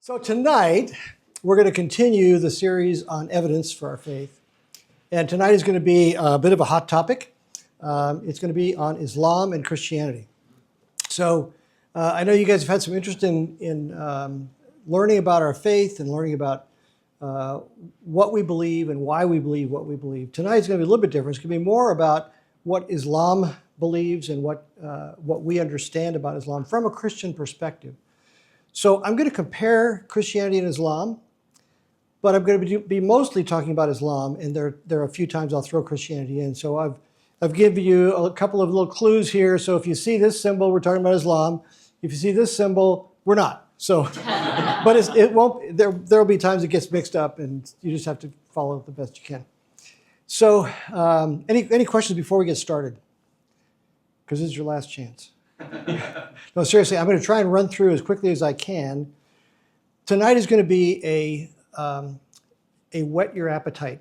So tonight, we're going to continue the series on evidence for our faith. And tonight is going to be a bit of a hot topic. It's going to be on Islam and Christianity. So I know you guys have had some interest in learning about our faith and learning about what we believe and why we believe what we believe. Tonight is going to be a little bit different. It's going to be more about what Islam believes and what we understand about Islam from a Christian perspective. So I'm going to compare Christianity and Islam, but I'm going to be mostly talking about Islam, and there are a few times I'll throw Christianity in. So I've given you a couple of little clues here. So if you see this symbol, we're talking about Islam. If you see this symbol, we're not. So, but it won't. There will be times it gets mixed up, and you just have to follow it the best you can. So, any questions before we get started? Because this is your last chance. No, seriously, I'm going to try and run through as quickly as I can. Tonight is going to be a whet your appetite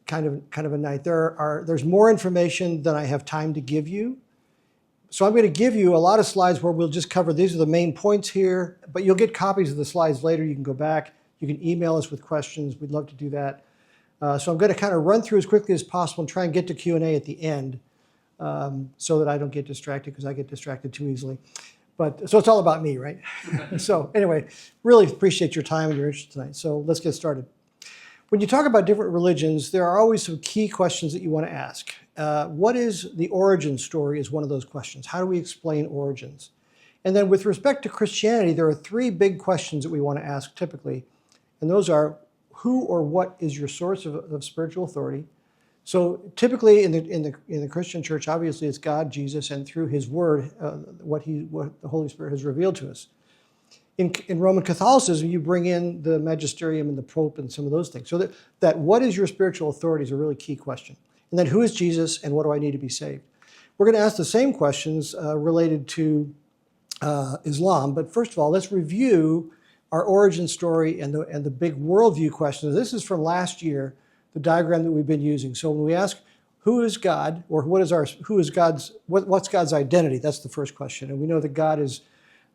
kind of a night. There's more information than I have time to give you. So I'm going to give you a lot of slides where we'll just cover, these are the main points here, but you'll get copies of the slides later. You can go back. You can email us with questions. We'd love to do that. So I'm going to kind of run through as quickly as possible and try and get to Q&A at the end. So that I don't get distracted, because I get distracted too easily. But so it's all about me, right? So anyway, really appreciate your time and your interest tonight. So let's get started. When you talk about different religions, there are always some key questions that you want to ask. What is the origin story is one of those questions. How do we explain origins? And then with respect to Christianity, there are three big questions that we want to ask typically. And those are, who or what is your source of spiritual authority? So typically in the Christian church, obviously it's God, Jesus, and through His Word, what the Holy Spirit has revealed to us. In Roman Catholicism, you bring in the magisterium and the Pope and some of those things. So that what is your spiritual authority is a really key question. And then who is Jesus and what do I need to be saved? We're going to ask the same questions related to Islam. But first of all, let's review our origin story and the big worldview questions. This is from last year, the diagram that we've been using. So when we ask who is God, or what's God's identity, that's the first question. And we know that God is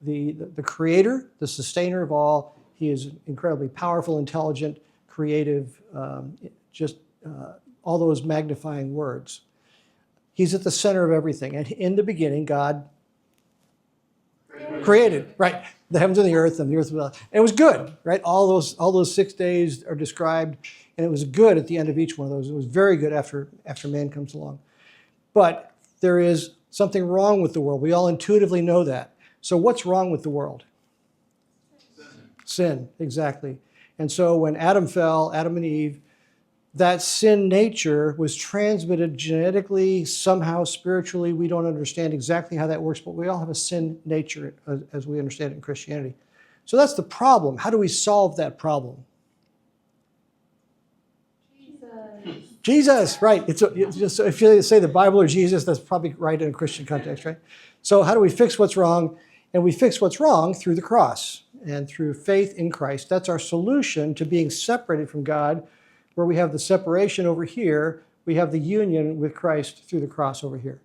the creator, the sustainer of all. He is incredibly powerful, intelligent, creative, all those magnifying words. He's at the center of everything. And in the beginning, God created, right? The heavens and the earth without. And it was good, right? All those 6 days are described, and it was good at the end of each one of those. It was very good after man comes along. But there is something wrong with the world. We all intuitively know that. So what's wrong with the world? Sin, exactly. And so when Adam fell, Adam and Eve, that sin nature was transmitted genetically, somehow spiritually. We don't understand exactly how that works, but we all have a sin nature as we understand it in Christianity. So that's the problem. How do we solve that problem? Jesus, right. It's just, if you say the Bible or Jesus, that's probably right in a Christian context, right? So how do we fix what's wrong? And we fix what's wrong through the cross and through faith in Christ. That's our solution to being separated from God. Where we have the separation over here, we have the union with Christ through the cross over here.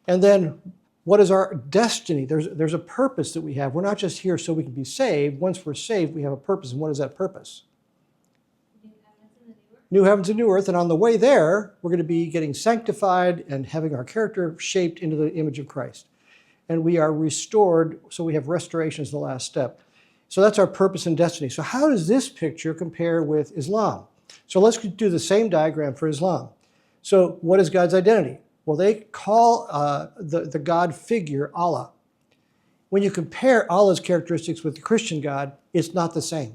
And then what is our destiny? There's a purpose that we have. We're not just here so we can be saved. Once we're saved, we have a purpose. And what is that purpose? New heavens and new earth. And on the way there, we're going to be getting sanctified and having our character shaped into the image of Christ. And we are restored, so we have restoration as the last step. So that's our purpose and destiny. So how does this picture compare with Islam? So let's do the same diagram for Islam. So what is God's identity? Well, they call the God figure Allah. When you compare Allah's characteristics with the Christian God, it's not the same.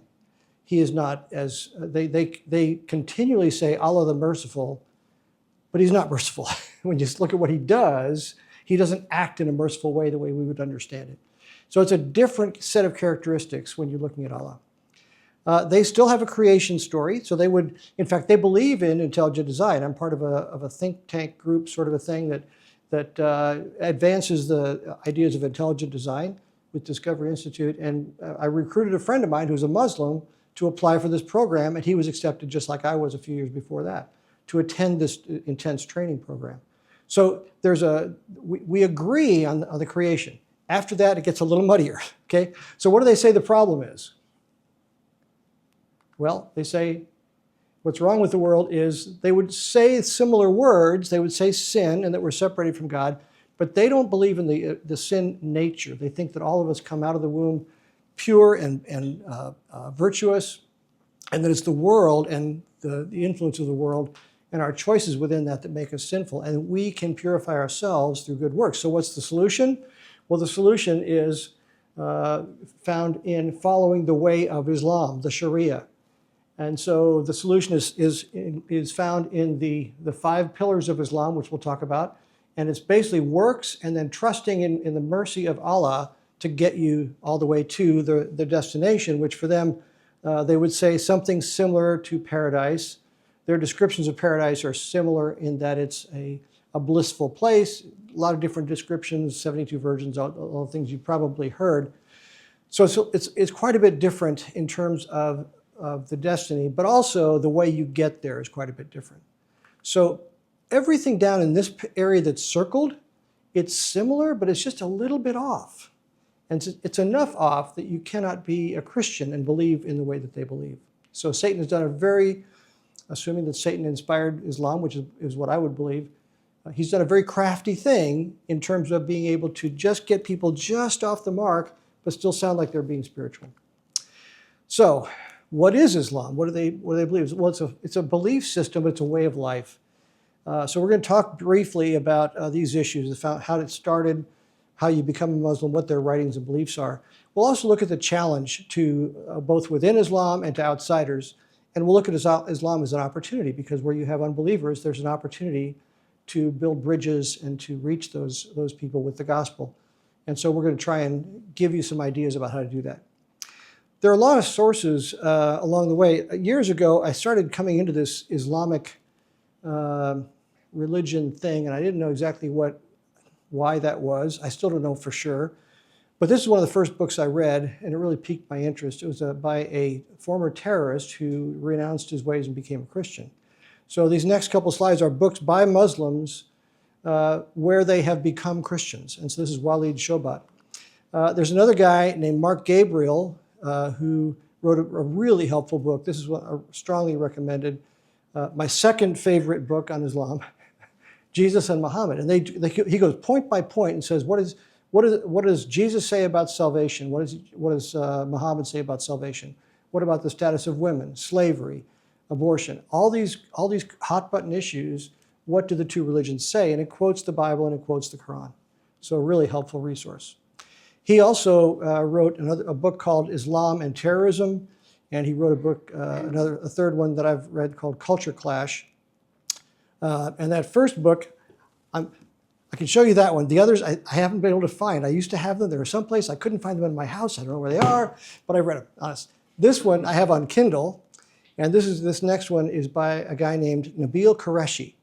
He is not as, they continually say Allah the merciful, but He's not merciful. When you look at what He doesn't act in a merciful way the way we would understand it. So it's a different set of characteristics when you're looking at Allah. They still have a creation story, so they believe in intelligent design. I'm part of a think tank group, sort of a thing that advances the ideas of intelligent design with Discovery Institute. And I recruited a friend of mine who's a Muslim to apply for this program, and he was accepted just like I was a few years before that to attend this intense training program. So we agree on the creation. After that, it gets a little muddier, okay? So what do they say the problem is? Well, they say what's wrong with the world is they would say similar words. They would say sin and that we're separated from God, but they don't believe in the sin nature. They think that all of us come out of the womb pure and virtuous, and that it's the world and the influence of the world and our choices within that make us sinful, and we can purify ourselves through good works. So what's the solution? Well, the solution is found in following the way of Islam, the Sharia. And so the solution is found in the 5 pillars of Islam, which we'll talk about. And it's basically works and then trusting in the mercy of Allah to get you all the way to the destination, which for them, they would say something similar to paradise. Their descriptions of paradise are similar in that it's a blissful place. A lot of different descriptions, 72 versions, all the things you've probably heard. So it's quite a bit different in terms of the destiny, but also the way you get there is quite a bit different. So everything down in this area that's circled, it's similar, but it's just a little bit off. And it's enough off that you cannot be a Christian and believe in the way that they believe. So Satan has done assuming that Satan inspired Islam, which is what I would believe, he's done a very crafty thing in terms of being able to just get people just off the mark, but still sound like they're being spiritual. So what is Islam? What do they believe? Well, it's a belief system, but it's a way of life. So we're going to talk briefly about these issues, how it started, how you become a Muslim, what their writings and beliefs are. We'll also look at the challenge to both within Islam and to outsiders. And we'll look at Islam as an opportunity, because where you have unbelievers, there's an opportunity to build bridges and to reach those people with the gospel. And so we're going to try and give you some ideas about how to do that. There are a lot of sources along the way. Years ago, I started coming into this Islamic religion thing, and I didn't know exactly why that was. I still don't know for sure. But this is one of the first books I read, and it really piqued my interest. It was by a former terrorist who renounced his ways and became a Christian. So these next couple slides are books by Muslims where they have become Christians. And so this is Walid Shoebat. There's another guy named Mark Gabriel who wrote a really helpful book. This is what I strongly recommended. My second favorite book on Islam, Jesus and Muhammad. And he goes point by point and says, what does Jesus say about salvation? What does Muhammad say about salvation? What about the status of women, slavery, abortion? All these hot button issues, what do the two religions say? And it quotes the Bible and it quotes the Quran. So a really helpful resource. He also wrote a book called Islam and Terrorism, and he wrote a book, a third one that I've read called Culture Clash. And that first book, I can show you that one. The others I haven't been able to find. I used to have them. They were someplace. I couldn't find them in my house. I don't know where they are, but I read them, honest. This one I have on Kindle, and this next one is by a guy named Nabil Qureshi.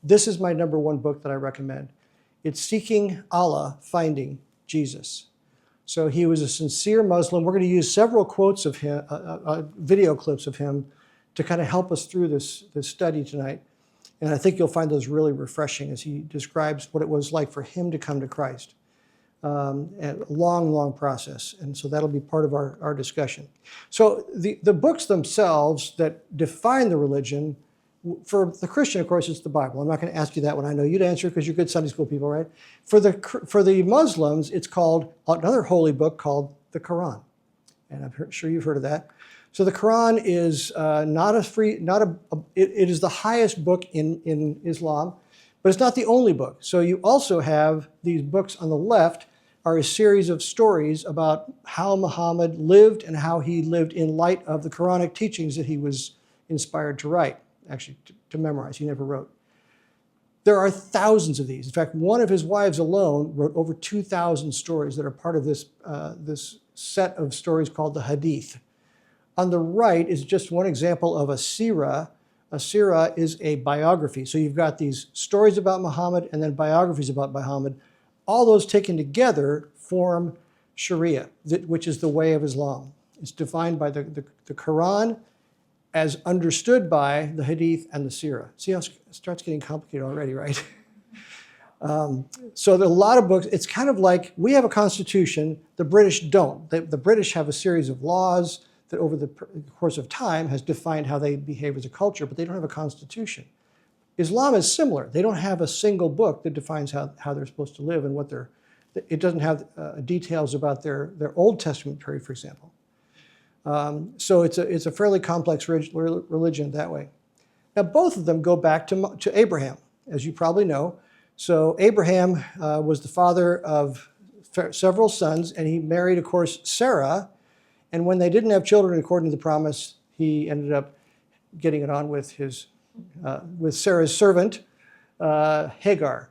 This is my #1 book that I recommend. It's Seeking Allah, Finding Jesus. So he was a sincere Muslim. We're going to use several quotes of him, video clips of him, to kind of help us through this study tonight. And I think you'll find those really refreshing as he describes what it was like for him to come to Christ. And a long, long process. And so that'll be part of our discussion. So the books themselves that define the religion, for the Christian, of course, it's the Bible. I'm not going to ask you that one. I know you'd answer because you're good Sunday school people, right? For the Muslims, it's called another holy book called the Quran. And I'm sure you've heard of that. So the Quran is it is the highest book in Islam, but it's not the only book. So you also have these books on the left are a series of stories about how Muhammad lived and how he lived in light of the Quranic teachings that he was inspired to write, actually to memorize. He never wrote. There are thousands of these. In fact, one of his wives alone wrote over 2,000 stories that are part of this set of stories called the Hadith. On the right is just one example of a seerah. A seerah is a biography. So you've got these stories about Muhammad and then biographies about Muhammad. All those taken together form Sharia, which is the way of Islam. It's defined by the Quran as understood by the Hadith and the seerah. See how it starts getting complicated already, right? So there are a lot of books. It's kind of like we have a constitution, the British don't. The British have a series of laws that over the course of time has defined how they behave as a culture, but they don't have a constitution. Islam is similar. They don't have a single book that defines how they're supposed to live and what they're, it doesn't have details about their Old Testament period, for example. So it's a fairly complex religion that way. Now, both of them go back to Abraham, as you probably know. So Abraham was the father of several sons, and he married, of course, Sarah. And when they didn't have children according to the promise, he ended up getting it on with Sarah's servant, Hagar.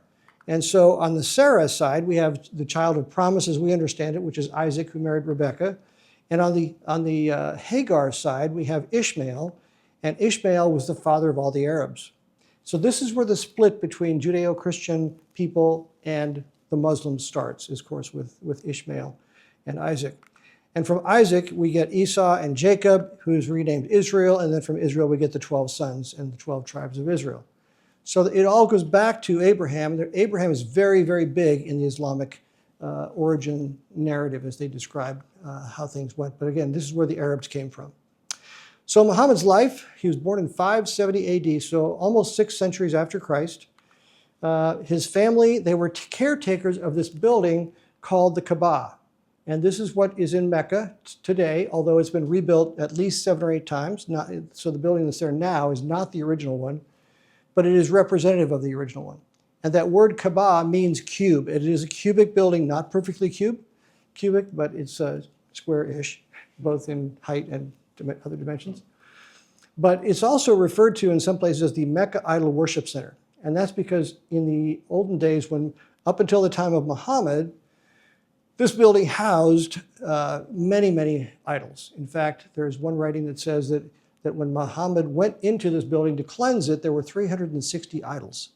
And so on the Sarah side, we have the child of promise, as we understand it, which is Isaac, who married Rebekah. And on the Hagar side, we have Ishmael, and Ishmael was the father of all the Arabs. So this is where the split between Judeo-Christian people and the Muslims starts, is, of course, with Ishmael and Isaac. And from Isaac, we get Esau and Jacob, who's renamed Israel, and then from Israel, we get the 12 sons and the 12 tribes of Israel. So it all goes back to Abraham. Abraham is very, very big in the Islamic origin narrative as they describe how things went. But again, this is where the Arabs came from. So Muhammad's life, he was born in 570 AD, so almost 6 centuries after Christ. His family, they were caretakers of this building called the Kaaba. And this is what is in Mecca today, although it's been rebuilt at least 7 or 8 times. So the building that's there now is not the original one, but it is representative of the original one. And that word Kaaba means cube. It is a cubic building, not perfectly cubic, but it's square-ish, both in height and other dimensions. But it's also referred to in some places as the Mecca Idol Worship Center. And that's because in the olden days, when up until the time of Muhammad, this building housed many, many idols. In fact, there's one writing that says that when Muhammad went into this building to cleanse it, there were 360 idols.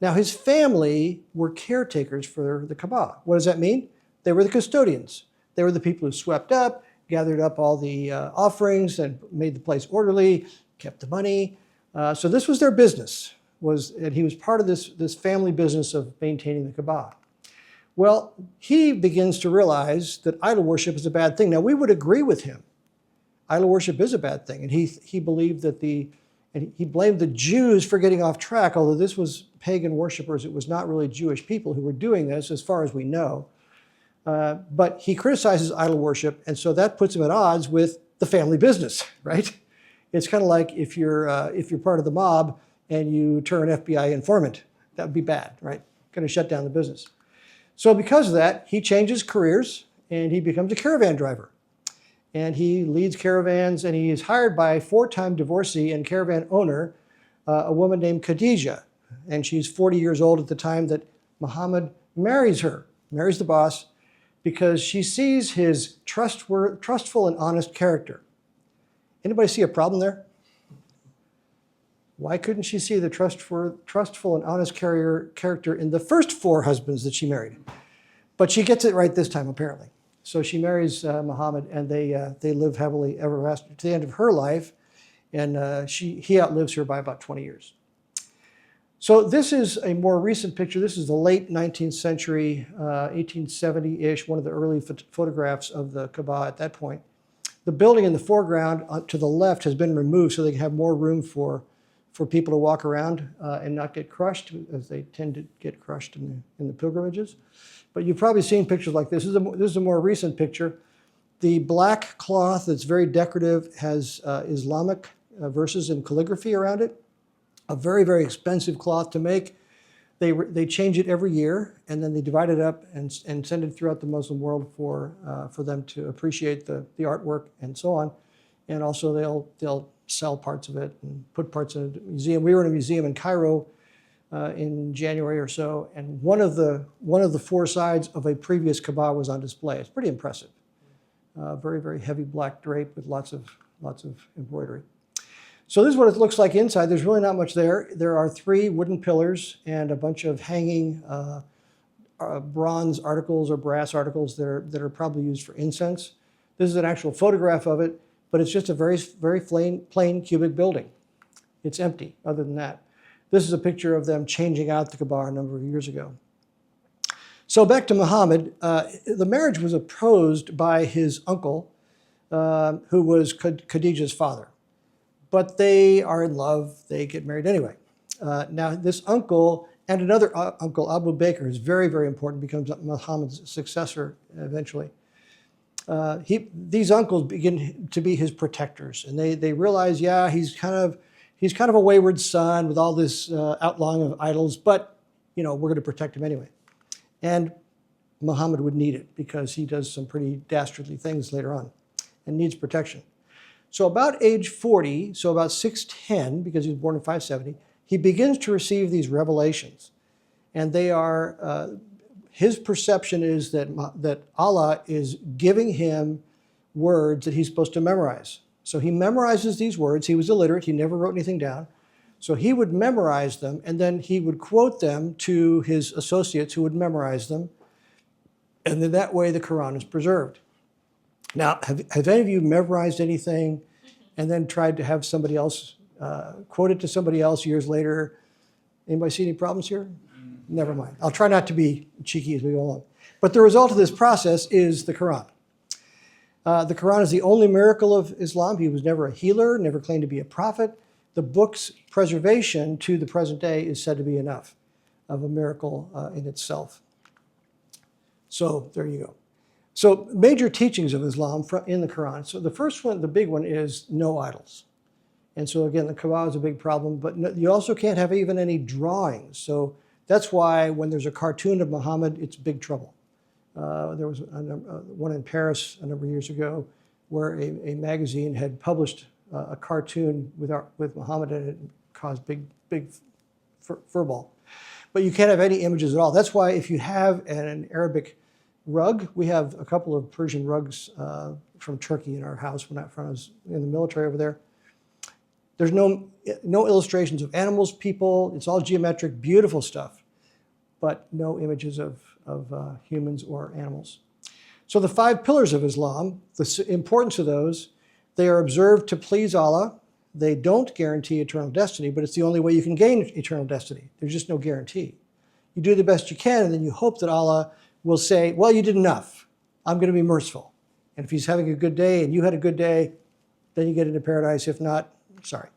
Now, his family were caretakers for the Kaaba. What does that mean? They were the custodians. They were the people who swept up, gathered up all the offerings and made the place orderly, kept the money. So this was their business, and he was part of this family business of maintaining the Kaaba. Well, he begins to realize that idol worship is a bad thing. Now, we would agree with him. Idol worship is a bad thing, and he believed that and he blamed the Jews for getting off track, although this was pagan worshipers. It was not really Jewish people who were doing this, as far as we know. But he criticizes idol worship, and so that puts him at odds with the family business, right? It's kind of like if you're part of the mob and you turn FBI informant. That would be bad, right? Going to shut down the business. So because of that, he changes careers, and he becomes a caravan driver. And he leads caravans, and he is hired by a 4-time divorcee and caravan owner, a woman named Khadijah. And she's 40 years old at the time that Muhammad marries the boss, because she sees his trustful and honest character. Anybody see a problem there? Why couldn't she see the trustful and honest character in the first 4 husbands that she married? But she gets it right this time, apparently. So she marries Muhammad, and they live happily ever after to the end of her life, and he outlives her by about 20 years. So this is a more recent picture. This is the late 19th century, 1870-ish, one of the early photographs of the Kaaba at that point. The building in the foreground to the left has been removed so they can have more room for people to walk around and not get crushed, as they tend to get crushed in the pilgrimages. But you've probably seen pictures like this. This is a more recent picture. The black cloth that's very decorative has Islamic verses and calligraphy around it. A very, very expensive cloth to make. They change it every year, and then they divide it up and send it throughout the Muslim world for them to appreciate the artwork and so on. And also they'll sell parts of it and put parts in a museum. We were in a museum in Cairo in January or so, and one of the 4 sides of a previous Kaaba was on display. It's pretty impressive. Very, very heavy black drape with lots of embroidery. So this is what it looks like inside. There's really not much there. There are 3 wooden pillars and a bunch of hanging bronze articles or brass articles that are probably used for incense. This is an actual photograph of it, but it's just a very, very plain cubic building. It's empty other than that. This is a picture of them changing out the Kaaba a number of years ago. So back to Muhammad. The marriage was opposed by his uncle, who was Khadija's father. But they are in love. They get married anyway. Now, this uncle and another uncle, Abu Bakr, is very, very important, becomes Muhammad's successor eventually. These uncles begin to be his protectors, and they realize, yeah, he's kind of a wayward son with all this outlawing of idols, but we're going to protect him anyway. And Muhammad would need it because he does some pretty dastardly things later on and needs protection. So about age 40, so about 610, because he was born in 570, he begins to receive these revelations. And they are, his perception is that Allah is giving him words that he's supposed to memorize. So he memorizes these words. He was illiterate. He never wrote anything down. So he would memorize them, and then he would quote them to his associates who would memorize them. And then that way the Quran is preserved. Now, have any of you memorized anything and then tried to have somebody else quote it to somebody else years later? Anybody see any problems here? Never mind. I'll try not to be cheeky as we go along. But the result of this process is the Quran. The Quran is the only miracle of Islam. He was never a healer, never claimed to be a prophet. The book's preservation to the present day is said to be enough of a miracle in itself. So there you go. So major teachings of Islam in the Quran. So the first one, the big one, is no idols. And so again, the Kaaba is a big problem, but you also can't have even any drawings. So that's why when there's a cartoon of Muhammad, it's big trouble. There was one in Paris a number of years ago where a magazine had published a cartoon with Muhammad, and it caused big furball. But you can't have any images at all. That's why if you have an Arabic rug, we have a couple of Persian rugs from Turkey in our house when I was in the military over there. There's no illustrations of animals, people. It's all geometric, beautiful stuff, but no images of humans or animals. So the 5 pillars of Islam, the importance of those, they are observed to please Allah. They don't guarantee eternal destiny, but it's the only way you can gain eternal destiny. There's just no guarantee. You do the best you can, and then you hope that Allah will say, well, you did enough. I'm going to be merciful. And if he's having a good day and you had a good day, then you get into paradise. If not, sorry.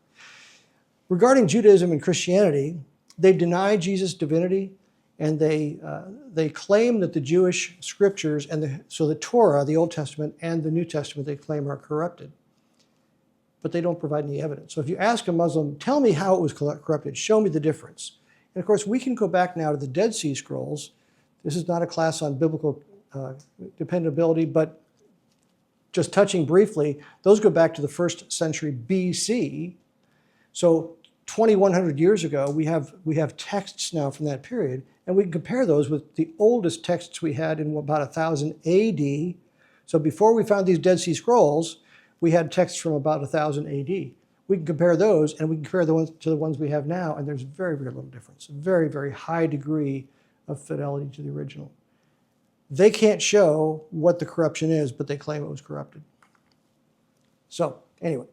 Regarding Judaism and Christianity, they deny Jesus' divinity, and they claim that the Jewish scriptures, so the Torah, the Old Testament, and the New Testament, they claim are corrupted. But they don't provide any evidence. So if you ask a Muslim, tell me how it was corrupted, show me the difference. And of course, we can go back now to the Dead Sea Scrolls. This is not a class on biblical dependability, but just touching briefly, those go back to the 1st century BC. So 2,100 years ago, we have texts now from that period, and we can compare those with the oldest texts we had in about 1000 AD. So before we found these Dead Sea Scrolls, we had texts from about 1000 AD. We can compare those, and we can compare to the ones we have now, and there's very, very little difference. Very, very high degree of fidelity to the original. They can't show what the corruption is, but they claim it was corrupted. So anyway,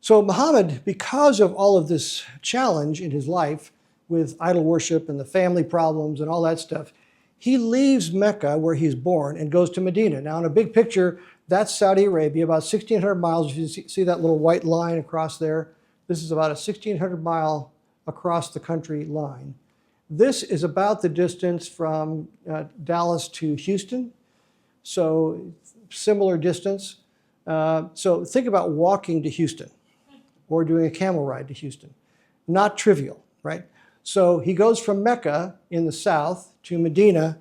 so Muhammad, because of all of this challenge in his life with idol worship and the family problems and all that stuff, he leaves Mecca, where he's born, and goes to Medina. Now, in a big picture, that's Saudi Arabia, about 1,600 miles. If you see that little white line across there, this is about a 1,600 mile across the country line. This is about the distance from Dallas to Houston, so similar distance. So think about walking to Houston or doing a camel ride to Houston. Not trivial, right? So he goes from Mecca in the south to Medina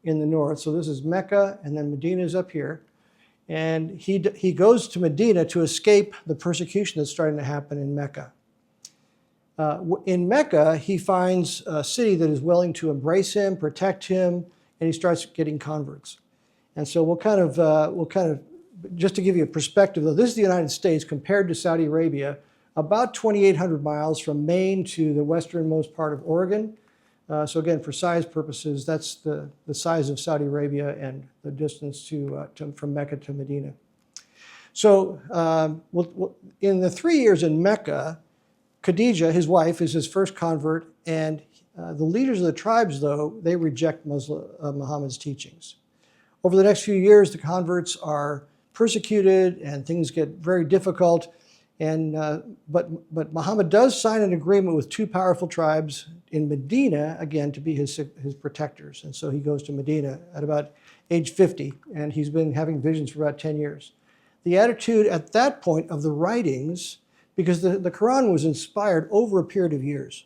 in the north. So this is Mecca, and then Medina is up here. And he goes to Medina to escape the persecution that's starting to happen in Mecca. In Mecca, he finds a city that is willing to embrace him, protect him, and he starts getting converts. And so we'll kind of, just to give you a perspective, though, this is the United States compared to Saudi Arabia, about 2,800 miles from Maine to the westernmost part of Oregon. So again, for size purposes, that's the size of Saudi Arabia and the distance from Mecca to Medina. So in the 3 years in Mecca, Khadijah, his wife, is his first convert, and the leaders of the tribes, though, they reject Muhammad's teachings. Over the next few years, the converts are persecuted and things get very difficult. But Muhammad does sign an agreement with two powerful tribes in Medina, again, to be his protectors. And so he goes to Medina at about age 50, and he's been having visions for about 10 years. The attitude at that point of the writings, because the Quran was inspired over a period of years.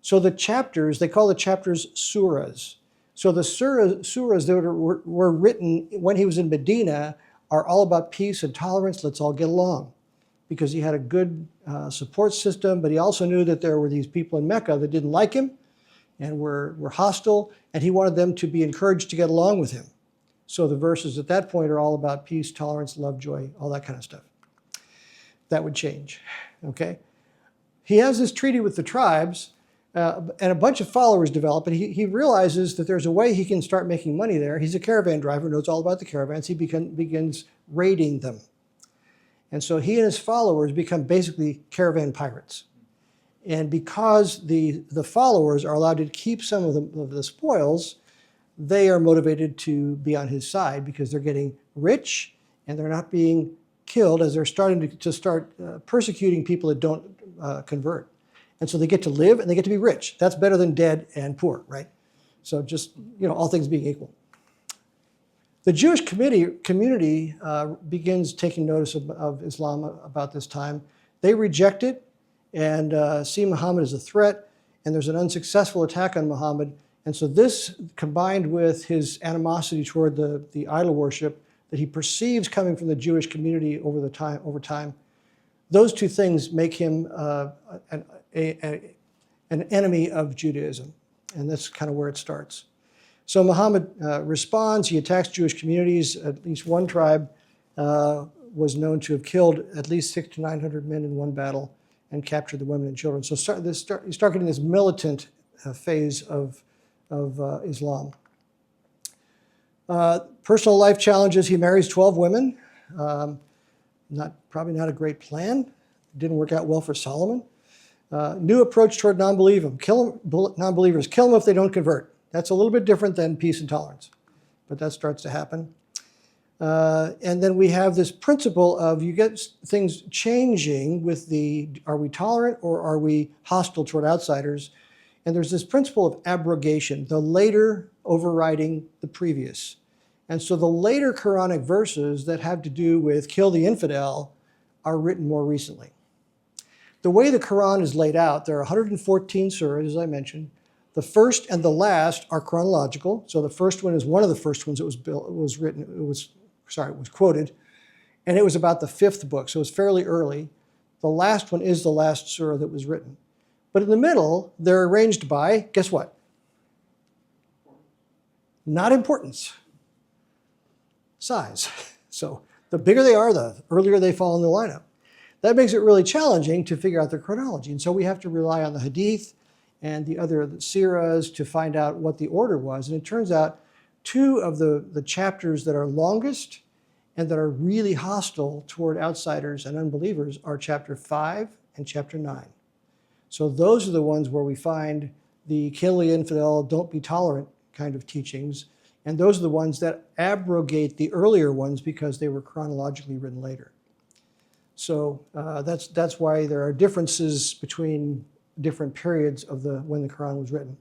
So the chapters, they call the chapters surahs. So the surahs that were written when he was in Medina are all about peace and tolerance. Let's all get along. Because he had a good support system, but he also knew that there were these people in Mecca that didn't like him and were hostile, and he wanted them to be encouraged to get along with him. So the verses at that point are all about peace, tolerance, love, joy, all that kind of stuff. That would change, okay? He has this treaty with the tribes, and a bunch of followers develop, and he realizes that there's a way he can start making money there. He's a caravan driver, knows all about the caravans. He begins raiding them. And so he and his followers become basically caravan pirates. And because the followers are allowed to keep some of the spoils, they are motivated to be on his side because they're getting rich and they're not being killed as they're starting to start persecuting people that don't convert. And so they get to live and they get to be rich. That's better than dead and poor, right? So just, all things being equal. The Jewish community begins taking notice of Islam about this time. They reject it and see Muhammad as a threat, and there's an unsuccessful attack on Muhammad. And so this, combined with his animosity toward the idol worship that he perceives coming from the Jewish community over time, those two things make him an enemy of Judaism. And that's kind of where it starts. So Muhammad responds. He attacks Jewish communities. At least one tribe was known to have killed at least 600 to 900 men in one battle and captured the women and children. So you start getting this militant phase of Islam. Personal life challenges. He marries 12 women. Probably not a great plan. Didn't work out well for Solomon. New approach toward non-believers. Kill them if they don't convert. That's a little bit different than peace and tolerance, but that starts to happen. And then we have this principle of you get things changing with are we tolerant or are we hostile toward outsiders? And there's this principle of abrogation, the later overriding the previous. And so the later Quranic verses that have to do with kill the infidel are written more recently. The way the Quran is laid out, there are 114 surahs, as I mentioned. The first and the last are chronological. So the first one is one of the first ones that was quoted, and it was about the fifth book, so it's fairly early. The last one is the last surah that was written. But in the middle, they're arranged by, guess what? Not importance, size. So the bigger they are, the earlier they fall in the lineup. That makes it really challenging to figure out their chronology. And so we have to rely on the hadith and the other sirahs to find out what the order was. And it turns out two of the chapters that are longest and that are really hostile toward outsiders and unbelievers are chapter 5 and chapter 9. So those are the ones where we find the kill the infidel, don't be tolerant kind of teachings. And those are the ones that abrogate the earlier ones because they were chronologically written later. So that's why there are differences between different periods of when the Quran was written.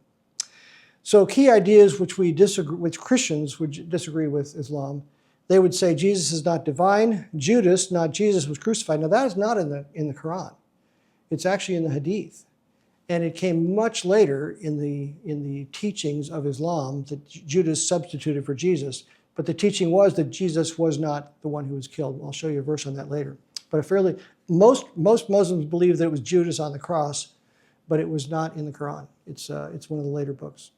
So key ideas which Christians would disagree with Islam. They would say Jesus is not divine. Judas, not Jesus, was crucified. Now that is not in the Quran. It's actually in the Hadith, and it came much later in the teachings of Islam that Judas substituted for Jesus. But the teaching was that Jesus was not the one who was killed. I'll show you a verse on that later. But most Muslims believe that it was Judas on the cross, but it was not in the Quran. It's one of the later books.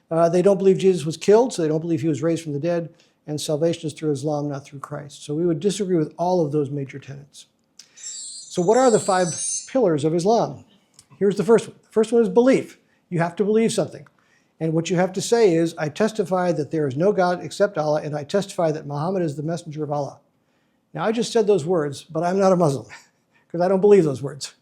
They don't believe Jesus was killed, so they don't believe he was raised from the dead, and salvation is through Islam, not through Christ. So we would disagree with all of those major tenets. So what are the 5 pillars of Islam? Here's the first one. The first one is belief. You have to believe something. And what you have to say is, I testify that there is no God except Allah, and I testify that Muhammad is the messenger of Allah. Now, I just said those words, but I'm not a Muslim, because I don't believe those words.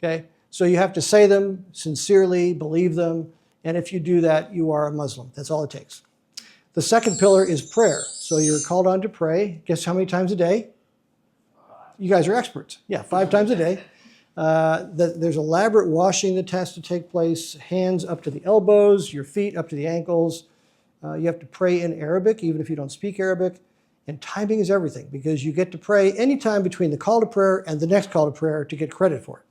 Okay? So you have to say them sincerely, believe them, and if you do that, you are a Muslim. That's all it takes. The second pillar is prayer. So you're called on to pray. Guess how many times a day? You guys are experts. Yeah, 5 times a day. There's elaborate washing that has to take place, hands up to the elbows, your feet up to the ankles. You have to pray in Arabic, even if you don't speak Arabic. And timing is everything, because you get to pray anytime between the call to prayer and the next call to prayer to get credit for it.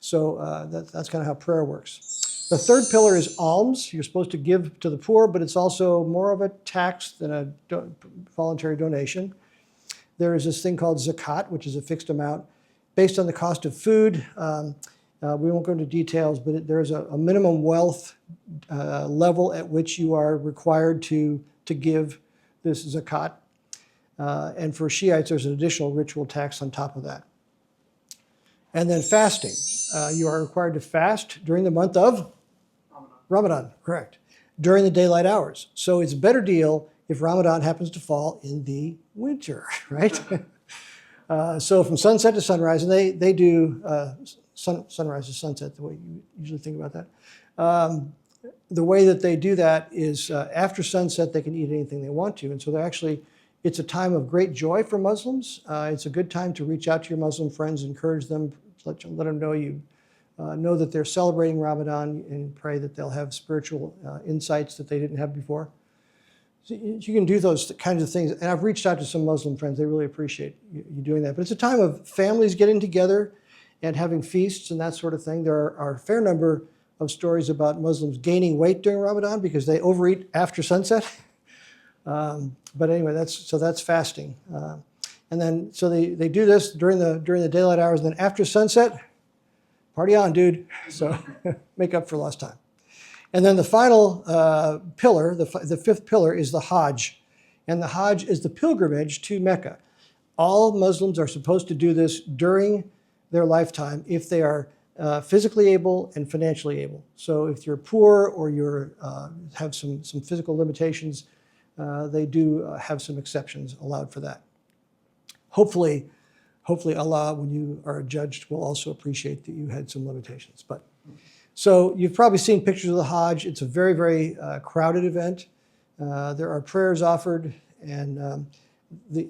So that's kind of how prayer works. The third pillar is alms. You're supposed to give to the poor, but it's also more of a tax than a voluntary donation. There is this thing called zakat, which is a fixed amount based on the cost of food. We won't go into details, but there is a minimum wealth level at which you are required to give this zakat. And for Shiites, there's an additional ritual tax on top of that. And then fasting. You are required to fast during the month of Ramadan, correct, during the daylight hours. So it's a better deal if Ramadan happens to fall in the winter, right? So from sunset to sunrise, and they do sunrise to sunset, the way you usually think about that. The way that they do that is after sunset, they can eat anything they want to. And so it's a time of great joy for Muslims. It's a good time to reach out to your Muslim friends, encourage them, let them know you know that they're celebrating Ramadan, and pray that they'll have spiritual insights that they didn't have before. So you can do those kinds of things. And I've reached out to some Muslim friends. They really appreciate you doing that. But it's a time of families getting together and having feasts and that sort of thing. There are a fair number of stories about Muslims gaining weight during Ramadan because they overeat after sunset. But anyway, that's fasting. And then so they do this during the daylight hours, and then after sunset, party on, dude. So make up for lost time. And then the final pillar, the fifth pillar, is the Hajj. And the Hajj is the pilgrimage to Mecca. All Muslims are supposed to do this during their lifetime if they are physically able and financially able. So if you're poor or you have some physical limitations, they do have some exceptions allowed for that. Hopefully Allah, when you are judged, will also appreciate that you had some limitations. So you've probably seen pictures of the Hajj. It's a very, very crowded event. There are prayers offered, and they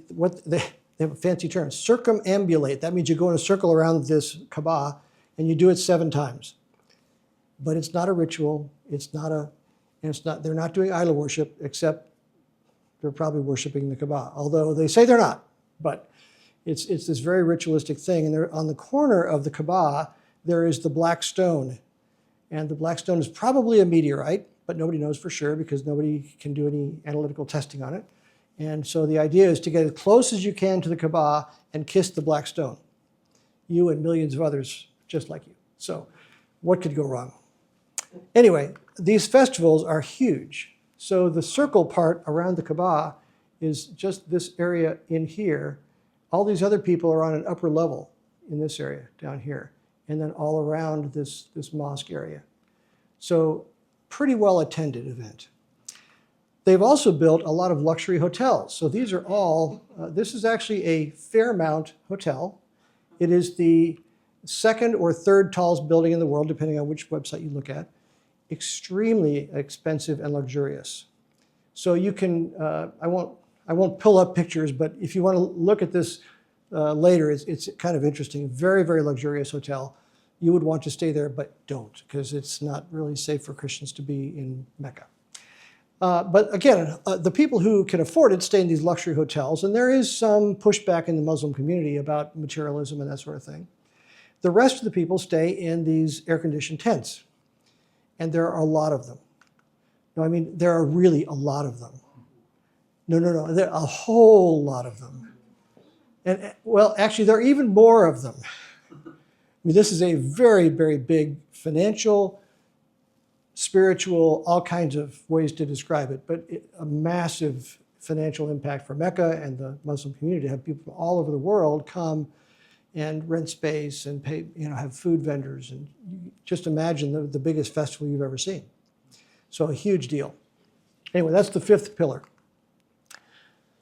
have a fancy term, circumambulate. That means you go in a circle around this Kaaba, and you do it 7 times. But it's not a ritual. They're not doing idol worship, except they're probably worshiping the Kaaba, although they say they're not. But it's this very ritualistic thing. And on the corner of the Kaaba, there is the black stone. And the black stone is probably a meteorite, but nobody knows for sure because nobody can do any analytical testing on it. And so the idea is to get as close as you can to the Kaaba and kiss the black stone. You and millions of others just like you. So what could go wrong? Anyway, these festivals are huge. So the circle part around the Kaaba is just this area in here. All these other people are on an upper level in this area down here, and then all around this mosque area. So pretty well attended event. They've also built a lot of luxury hotels. So these are all, this is actually a Fairmount hotel. It is the second or third tallest building in the world, depending on which website you look at. Extremely expensive and luxurious. So you can, I won't pull up pictures, but if you want to look at this later, it's kind of interesting. Very, very luxurious hotel. You would want to stay there, but don't, because it's not really safe for Christians to be in Mecca. But again, the people who can afford it stay in these luxury hotels, and there is some pushback in the Muslim community about materialism and that sort of thing. The rest of the people stay in these air-conditioned tents, and there are a lot of them. No, I mean, there are really a lot of them. No, there are a whole lot of them. And well, actually, there are even more of them. I mean, this is a very, very big financial, spiritual, all kinds of ways to describe it, but a massive financial impact for Mecca and the Muslim community to have people from all over the world come and rent space and pay, have food vendors. And just imagine the biggest festival you've ever seen. So a huge deal. Anyway, that's the fifth pillar.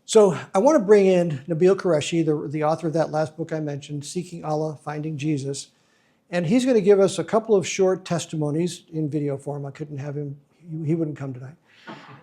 So I want to bring in Nabeel Qureshi, the author of that last book I mentioned, Seeking Allah, Finding Jesus. And he's going to give us a couple of short testimonies in video form. I couldn't have him, he wouldn't come tonight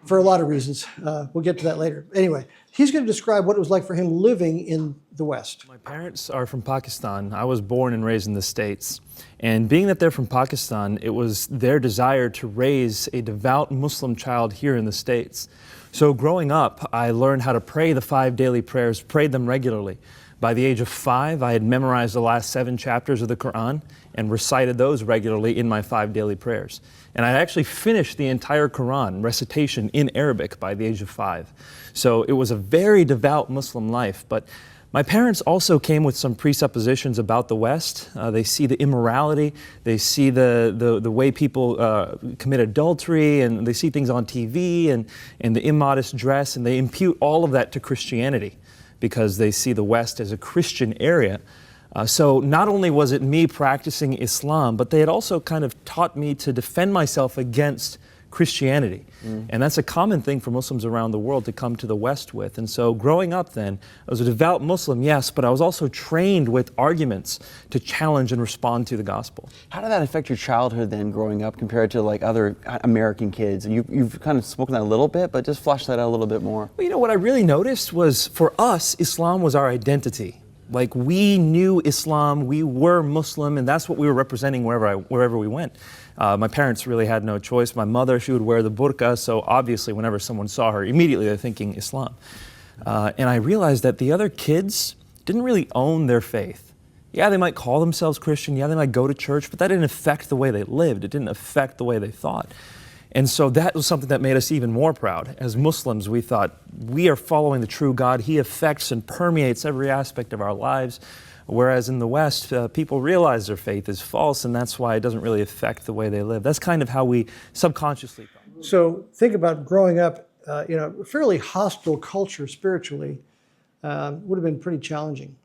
for a lot of reasons. We'll get to that later. Anyway, he's going to describe what it was like for him living in the West. My parents are from Pakistan. I was born and raised in the States. And being that they're from Pakistan, it was their desire to raise a devout Muslim child here in the States. So growing up, I learned how to pray the 5 daily prayers, prayed them regularly. By the age of 5, I had memorized the last 7 chapters of the Quran and recited those regularly in my 5 daily prayers. And I actually finished the entire Quran recitation in Arabic by the age of 5. So it was a very devout Muslim life. But my parents also came with some presuppositions about the West. They see the immorality, they see the way people commit adultery, and they see things on TV and the immodest dress, and they impute all of that to Christianity because they see the West as a Christian area. So not only was it me practicing Islam, but they had also kind of taught me to defend myself against Christianity. And that's a common thing for Muslims around the world to come to the West with. And so growing up then, I was a devout Muslim, yes, but I was also trained with arguments to challenge and respond to the gospel. How did that affect your childhood then growing up compared to like other American kids? You've kind of spoken that a little bit, but just flesh that out a little bit more. Well, you know, what I really noticed was for us, Islam was our identity. Like we knew Islam, we were Muslim, and that's what we were representing wherever we went. My parents really had no choice. My mother, she would wear the burqa, so obviously whenever someone saw her, immediately they're thinking Islam. And I realized that the other kids didn't really own their faith. Yeah, they might call themselves Christian, yeah, they might go to church, but that didn't affect the way they lived. It didn't affect the way they thought. And so that was something that made us even more proud. As Muslims, we thought, we are following the true God. He affects and permeates every aspect of our lives. Whereas in the West, people realize their faith is false, and that's why it doesn't really affect the way they live. That's kind of how we subconsciously thought. So think about growing up in a fairly hostile culture spiritually. Would have been pretty challenging.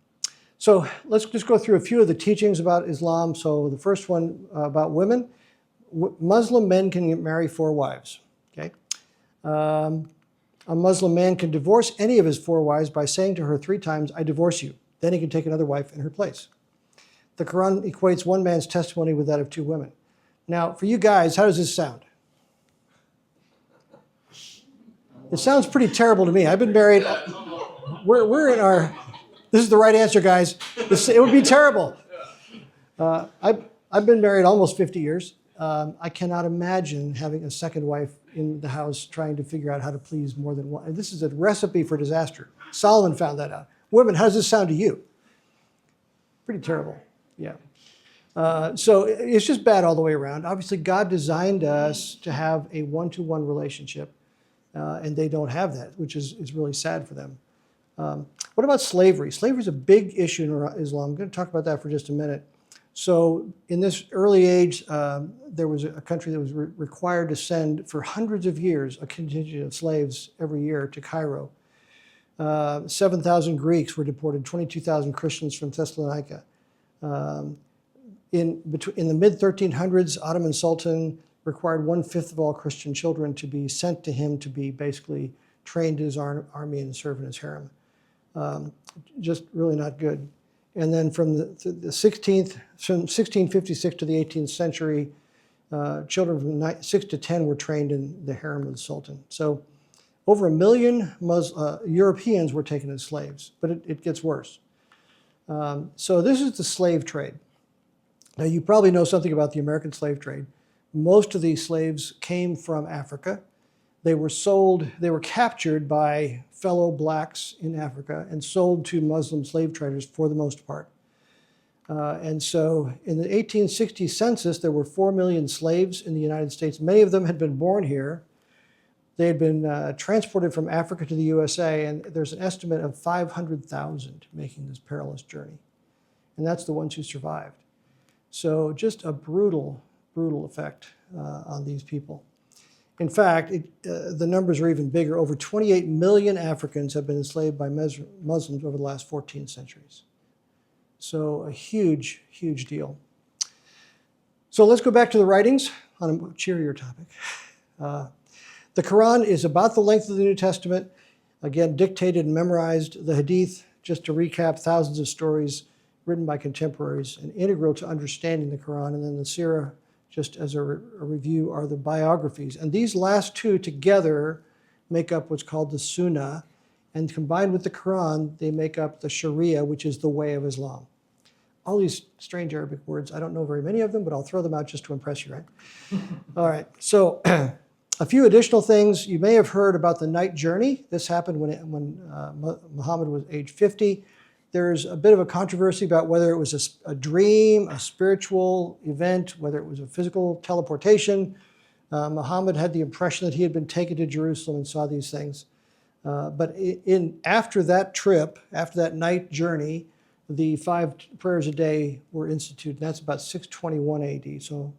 So let's just go through a few of the teachings about Islam. So the first one about women. Muslim men can marry 4 wives. Okay, a Muslim man can divorce any of his 4 wives by saying to her 3 times, "I divorce you." Then he can take another wife in her place. The Quran equates one man's testimony with that of 2 women. Now, for you guys, how does this sound? It sounds pretty terrible to me. I've been married. We're in our. This is the right answer, guys. It would be terrible. I've been married almost 50 years. I cannot imagine having a second wife in the house trying to figure out how to please more than one. And this is a recipe for disaster. Solomon found that out. Women, how does this sound to you? Pretty terrible, yeah. So it's just bad all the way around. Obviously, God designed us to have a one-to-one relationship, and they don't have that, which is really sad for them. What about slavery? Slavery is a big issue in Islam. I'm going to talk about that for just a minute. So in this early age, there was a country that was required to send for hundreds of years a contingent of slaves every year to Cairo. 7,000 Greeks were deported, 22,000 Christians from Thessalonica. In the mid-1300s, Ottoman Sultan required 1/5 of all Christian children to be sent to him to be basically trained in his army and serve in his harem. Just really not good. And then from the 1656 to the 18th century, children from 6 to 10 were trained in the harem of the Sultan. So over 1 million Europeans were taken as slaves, but it gets worse. So this is the slave trade. Now you probably know something about the American slave trade. Most of these slaves came from Africa. They were captured by fellow blacks in Africa and sold to Muslim slave traders for the most part. And so in the 1860 census, there were 4 million slaves in the United States. Many of them had been born here. They had been transported from Africa to the USA, and there's an estimate of 500,000 making this perilous journey. And that's the ones who survived. So just a brutal, brutal effect on these people. In fact, the numbers are even bigger. Over 28 million Africans have been enslaved by Muslims over the last 14 centuries. So a huge, huge deal. So let's go back to the writings on a cheerier topic. The Quran is about the length of the New Testament. Again, dictated and memorized. The Hadith, just to recap, thousands of stories written by contemporaries and integral to understanding the Quran. And then the Sirah, just as a review, are the biographies. And these last two together make up what's called the Sunnah. And combined with the Quran, they make up the Sharia, which is the way of Islam. All these strange Arabic words, I don't know very many of them, but I'll throw them out just to impress you, right? All right, so a few additional things. You may have heard about the night journey. This happened when Muhammad was age 50. There's a bit of a controversy about whether it was a dream, a spiritual event, whether it was a physical teleportation. Muhammad had the impression that he had been taken to Jerusalem and saw these things. But after that trip, after that night journey, the 5 prayers a day were instituted. And that's about 621 AD. So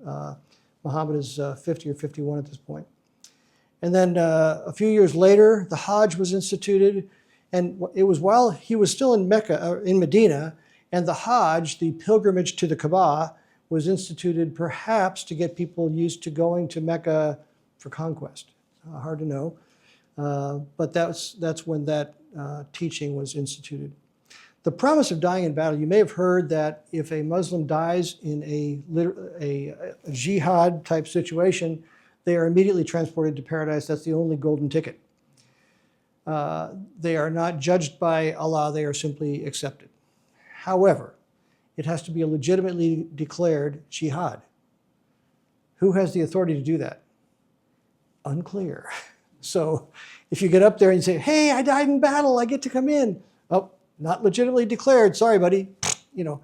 Muhammad is 50 or 51 at this point. And then a few years later, the Hajj was instituted. And it was while he was still in Medina, and the Hajj, the pilgrimage to the Kaaba, was instituted perhaps to get people used to going to Mecca for conquest. Hard to know. But that's when that teaching was instituted. The promise of dying in battle. You may have heard that if a Muslim dies in a jihad type situation, they are immediately transported to paradise. That's the only golden ticket. They are not judged by Allah. They are simply accepted. However, it has to be a legitimately declared jihad. Who has the authority to do that? Unclear. So if you get up there and say, hey, I died in battle, I get to come in. Oh, not legitimately declared. Sorry, buddy. You know,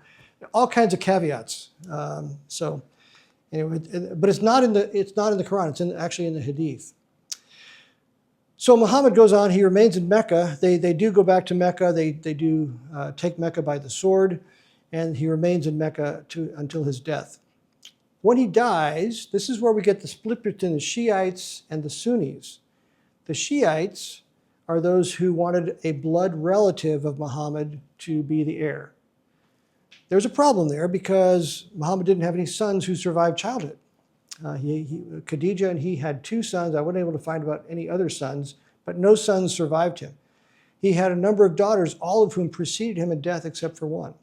all kinds of caveats. So anyway, but it's not in the Quran. It's actually in the Hadith. So Muhammad goes on. He remains in Mecca. They do go back to Mecca. They do take Mecca by the sword, and he remains in Mecca until his death. When he dies, this is where we get the split between the Shiites and the Sunnis. The Shiites are those who wanted a blood relative of Muhammad to be the heir. There's a problem there because Muhammad didn't have any sons who survived childhood. Khadijah and he had 2 sons. I wasn't able to find about any other sons, but no sons survived him. He had a number of daughters, all of whom preceded him in death except for one.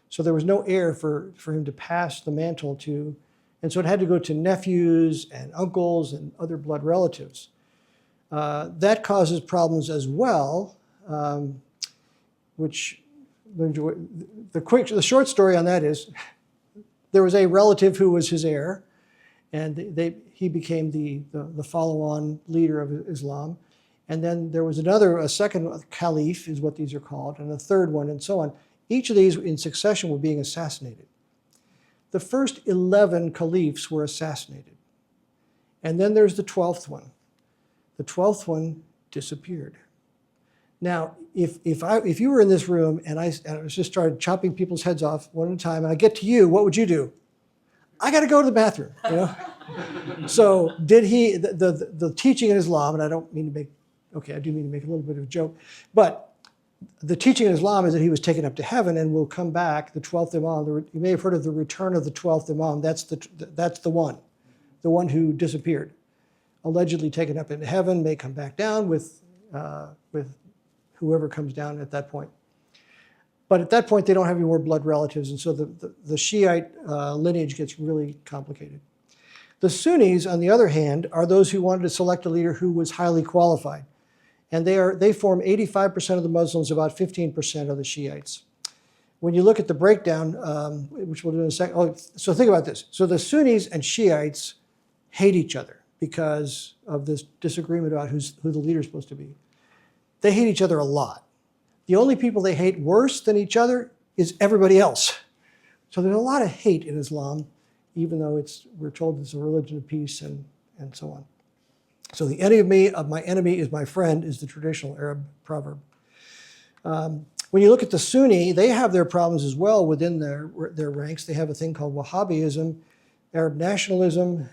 So there was no heir for him to pass the mantle to, and so it had to go to nephews and uncles and other blood relatives. That causes problems as well, which the short story on that is there was a relative who was his heir, and he became the follow-on leader of Islam. And then there was a second caliph is what these are called, and a third one, and so on. Each of these in succession were being assassinated. The first 11 caliphs were assassinated. And then there's the 12th one. The 12th one disappeared. Now, if you were in this room and I just started chopping people's heads off one at a time, and I get to you, what would you do? I got to go to the bathroom, you know? So did he, the teaching in Islam, and I don't mean to make, okay, I do mean to make a little bit of a joke, but the teaching in Islam is that he was taken up to heaven and will come back, the 12th Imam. You may have heard of the return of the 12th Imam. That's the one who disappeared. Allegedly taken up into heaven, may come back down with whoever comes down at that point. But at that point, they don't have any more blood relatives, and so the Shiite lineage gets really complicated. The Sunnis, on the other hand, are those who wanted to select a leader who was highly qualified. And they form 85% of the Muslims, about 15% of the Shiites. When you look at the breakdown, which we'll do in a second, so think about this. So the Sunnis and Shiites hate each other because of this disagreement about who the leader is supposed to be. They hate each other a lot. The only people they hate worse than each other is everybody else. So there's a lot of hate in Islam, even though we're told it's a religion of peace and so on. So the enemy of my enemy is my friend is the traditional Arab proverb. When you look at the Sunni, they have their problems as well within their ranks. They have a thing called Wahhabism, Arab nationalism.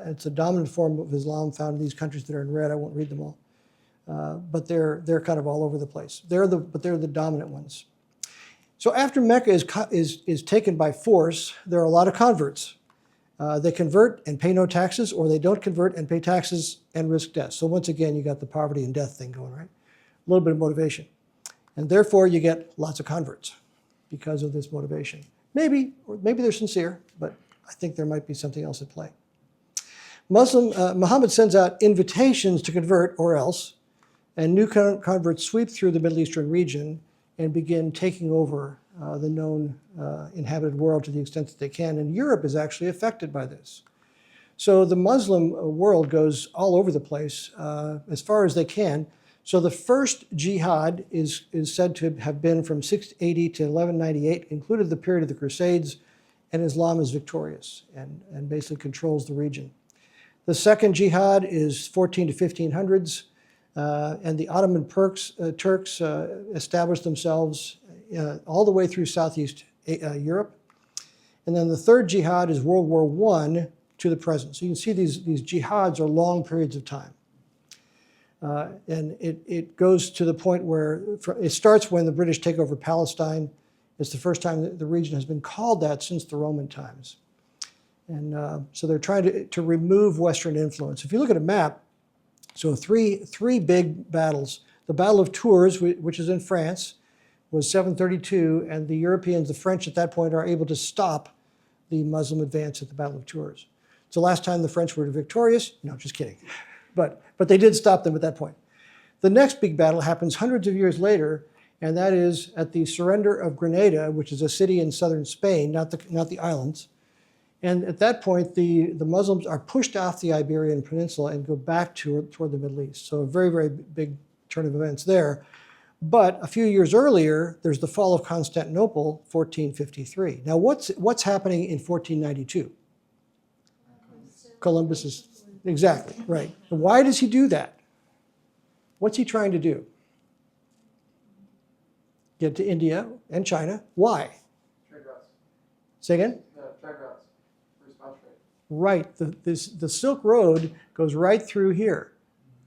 It's a dominant form of Islam found in these countries that are in red. I won't read them all. But they're kind of all over the place. They're the dominant ones. So after Mecca is taken by force, there are a lot of converts. They convert and pay no taxes, or they don't convert and pay taxes and risk death. So once again, you got the poverty and death thing going, right? A little bit of motivation. And therefore, you get lots of converts. because of this motivation. Maybe they're sincere, but I think there might be something else at play. Muhammad sends out invitations to convert or else, and new converts sweep through the Middle Eastern region and begin taking over the known inhabited world to the extent that they can. And Europe is actually affected by this. So the Muslim world goes all over the place as far as they can. So the first jihad is said to have been from 680 to 1198, included the period of the Crusades, and Islam is victorious and basically controls the region. The second jihad is 14 to 1500s, and the Ottoman Turks established themselves all the way through Southeast Europe. And then the third jihad is World War I to the present. So you can see these jihads are long periods of time. And it goes to the point where it starts when the British take over Palestine. It's the first time that the region has been called that since the Roman times. And so they're trying to remove Western influence. If you look at a map, so three big battles. The Battle of Tours, which is in France, was 732, and the Europeans, the French at that point, are able to stop the Muslim advance at the Battle of Tours. It's the last time the French were victorious. No, just kidding. But they did stop them at that point. The next big battle happens hundreds of years later, and that is at the surrender of Grenada, which is a city in southern Spain, not the islands. And at that point, the Muslims are pushed off the Iberian Peninsula and go back toward the Middle East. So a very, very big turn of events there. But a few years earlier, there's the fall of Constantinople, 1453. Now, what's happening in 1492? Columbus is, exactly, right. And why does he do that? What's he trying to do? Get to India and China. Why? Trade routes. Say again? Trade routes. Response trade. Right. The Silk Road goes right through here.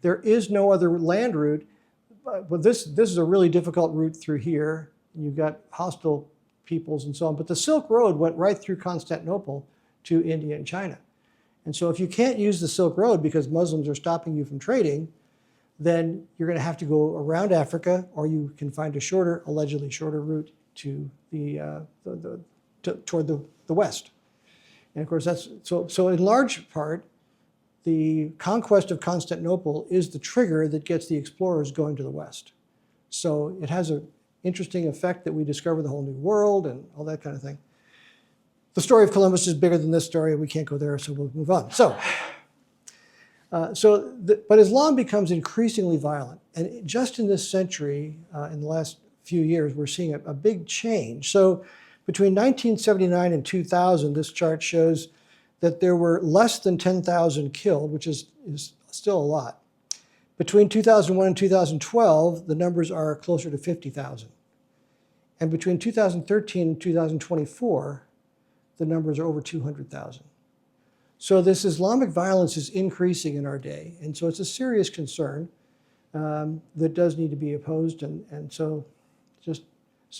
There is no other land route. But this is a really difficult route through here. You've got hostile peoples and so on. But the Silk Road went right through Constantinople to India and China. And so if you can't use the Silk Road because Muslims are stopping you from trading, then you're going to have to go around Africa, or you can find a allegedly shorter route to toward the west. And of course, that's so in large part, the conquest of Constantinople is the trigger that gets the explorers going to the west. So it has an interesting effect that we discover the whole new world and all that kind of thing. The story of Columbus is bigger than this story. We can't go there, so we'll move on. But Islam becomes increasingly violent. And just in this century, in the last few years, we're seeing a big change. So between 1979 and 2000, this chart shows that there were less than 10,000 killed, which is still a lot. Between 2001 and 2012, the numbers are closer to 50,000. And between 2013 and 2024, the numbers are over 200,000. So this Islamic violence is increasing in our day. And so it's a serious concern that does need to be opposed. And so just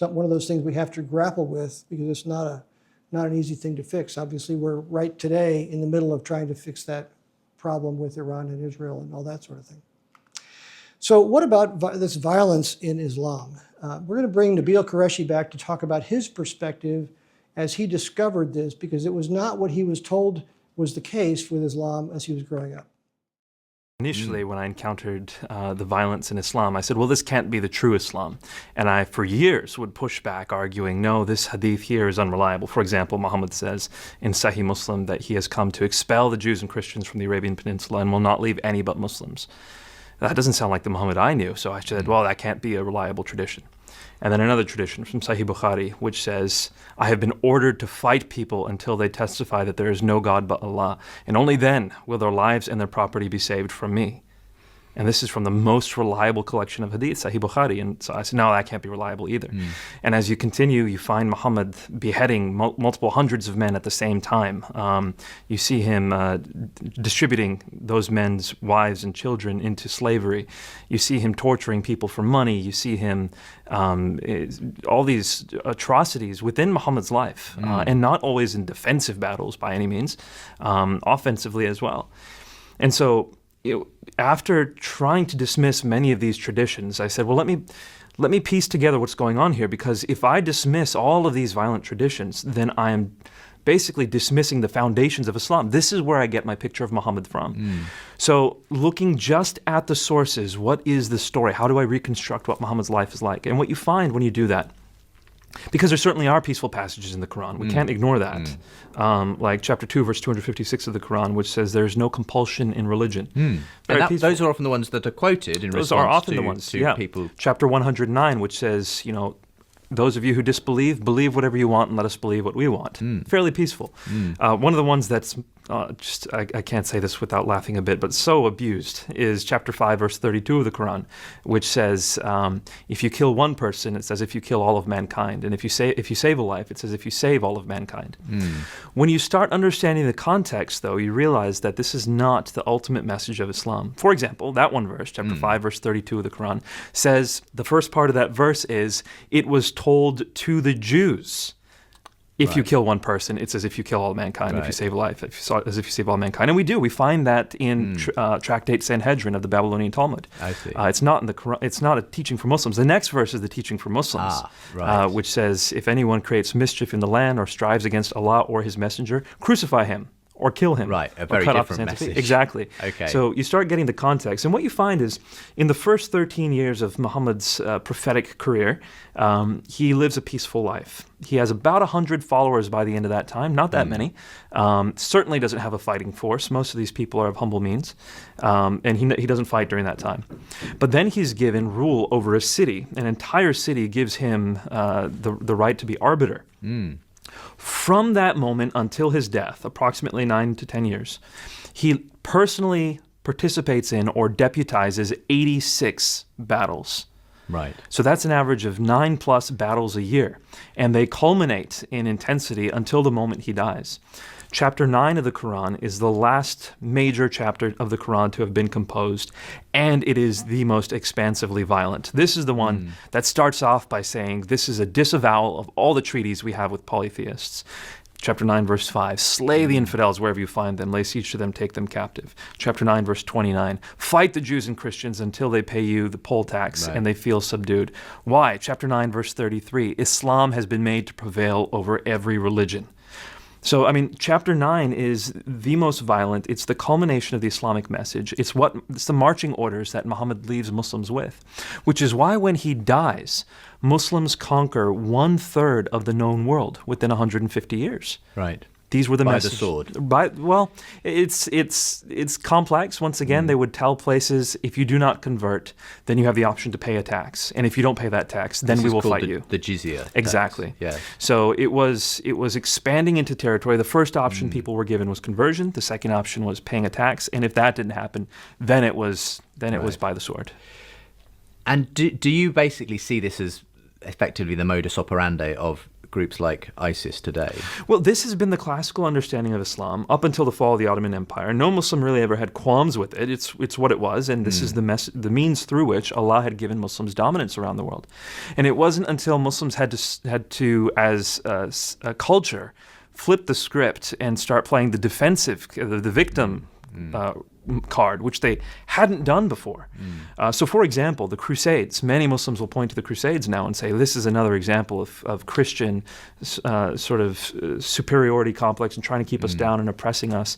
one of those things we have to grapple with, because it's not an easy thing to fix. Obviously, we're right today in the middle of trying to fix that problem with Iran and Israel and all that sort of thing. So what about this violence in Islam? We're going to bring Nabeel Qureshi back to talk about his perspective as he discovered this, because it was not what he was told was the case with Islam as he was growing up. Initially, when I encountered the violence in Islam, I said, well, this can't be the true Islam. And I, for years, would push back, arguing, no, this hadith here is unreliable. For example, Muhammad says in Sahih Muslim that he has come to expel the Jews and Christians from the Arabian Peninsula and will not leave any but Muslims. That doesn't sound like the Muhammad I knew, so I said, well, that can't be a reliable tradition. And then another tradition from Sahih Bukhari, which says, I have been ordered to fight people until they testify that there is no God but Allah, and only then will their lives and their property be saved from me. And this is from the most reliable collection of hadith, Sahih Bukhari. And so I said, no, that can't be reliable either. And as you continue, you find Muhammad beheading multiple hundreds of men at the same time. You see him distributing those men's wives and children into slavery. You see him torturing people for money. You see him, all these atrocities within Muhammad's life, and not always in defensive battles by any means, offensively as well. And so, after trying to dismiss many of these traditions, I said, well, let let me piece together what's going on here, because if I dismiss all of these violent traditions, then I am basically dismissing the foundations of Islam. This is where I get my picture of Muhammad from. So looking just at the sources, what is the story? How do I reconstruct what Muhammad's life is like? And what you find when you do that, because there certainly are peaceful passages in the Quran. We can't ignore that. Like chapter 2, verse 256 of the Quran, which says there is no compulsion in religion. Very And peaceful. those are often the ones that are quoted in Those response are often to, the ones, to yeah. people. Chapter 109, which says, those of you who disbelieve, believe whatever you want and let us believe what we want. Fairly peaceful. One of the ones that's I can't say this without laughing a bit, but so abused is chapter 5, verse 32 of the Quran, which says, if you kill one person, it says if you kill all of mankind. And if you save a life, it says if you save all of mankind. When you start understanding the context, though, you realize that this is not the ultimate message of Islam. For example, that one verse, chapter 5, verse 32 of the Quran, says the first part of that verse is, it was told to the Jews. If you kill one person, it's as if you kill all mankind. If you save a life, as if you save all mankind. And we do. We find that in Tractate Sanhedrin of the Babylonian Talmud. I see. It's not in the Quran. It's not a teaching for Muslims. The next verse is the teaching for Muslims, which says, if anyone creates mischief in the land or strives against Allah or His messenger, crucify him. Or kill him. Right, a or very cut off his different hands and feet. message. Exactly. Okay. So you start getting the context. And what you find is, in the first 13 years of Muhammad's prophetic career, he lives a peaceful life. He has about 100 followers by the end of that time, not that many. Certainly doesn't have a fighting force. Most of these people are of humble means. And he doesn't fight during that time. But then he's given rule over a city. An entire city gives him the right to be arbiter. From that moment until his death, approximately 9 to 10 years, he personally participates in or deputizes 86 battles. Right. So that's an average of 9+ battles a year, and they culminate in intensity until the moment he dies. Chapter 9 of the Quran is the last major chapter of the Quran to have been composed, and it is the most expansively violent. This is the one that starts off by saying this is a disavowal of all the treaties we have with polytheists. Chapter 9, verse 5, slay the infidels wherever you find them, lay siege to them, take them captive. Chapter 9, verse 29, fight the Jews and Christians until they pay you the poll tax and they feel subdued. Why? Chapter 9, verse 33, Islam has been made to prevail over every religion. So, I mean, chapter 9 is the most violent. It's the culmination of the Islamic message. It's the marching orders that Muhammad leaves Muslims with, which is why when he dies, Muslims conquer 1/3 of the known world within 150 years. Right. These were the By the messages. sword. Well, it's complex. Once again, they would tell places, if you do not convert, then you have the option to pay a tax. And if you don't pay that tax, then This we is will called fight you. The jizya. tax. Exactly. Yes. So it was expanding into territory. The first option people were given was conversion. The second option was paying a tax. And if that didn't happen, then it was by the sword. And do you basically see this as effectively the modus operandi of groups like ISIS today? Well, this has been the classical understanding of Islam up until the fall of the Ottoman Empire. No Muslim really ever had qualms with it. It's what it was, and this is the means through which Allah had given Muslims dominance around the world. And it wasn't until Muslims had to as a culture, flip the script and start playing the defensive, the victim card, which they hadn't done before. So, for example, the Crusades. Many Muslims will point to the Crusades now and say this is another example of Christian sort of superiority complex and trying to keep us down and oppressing us.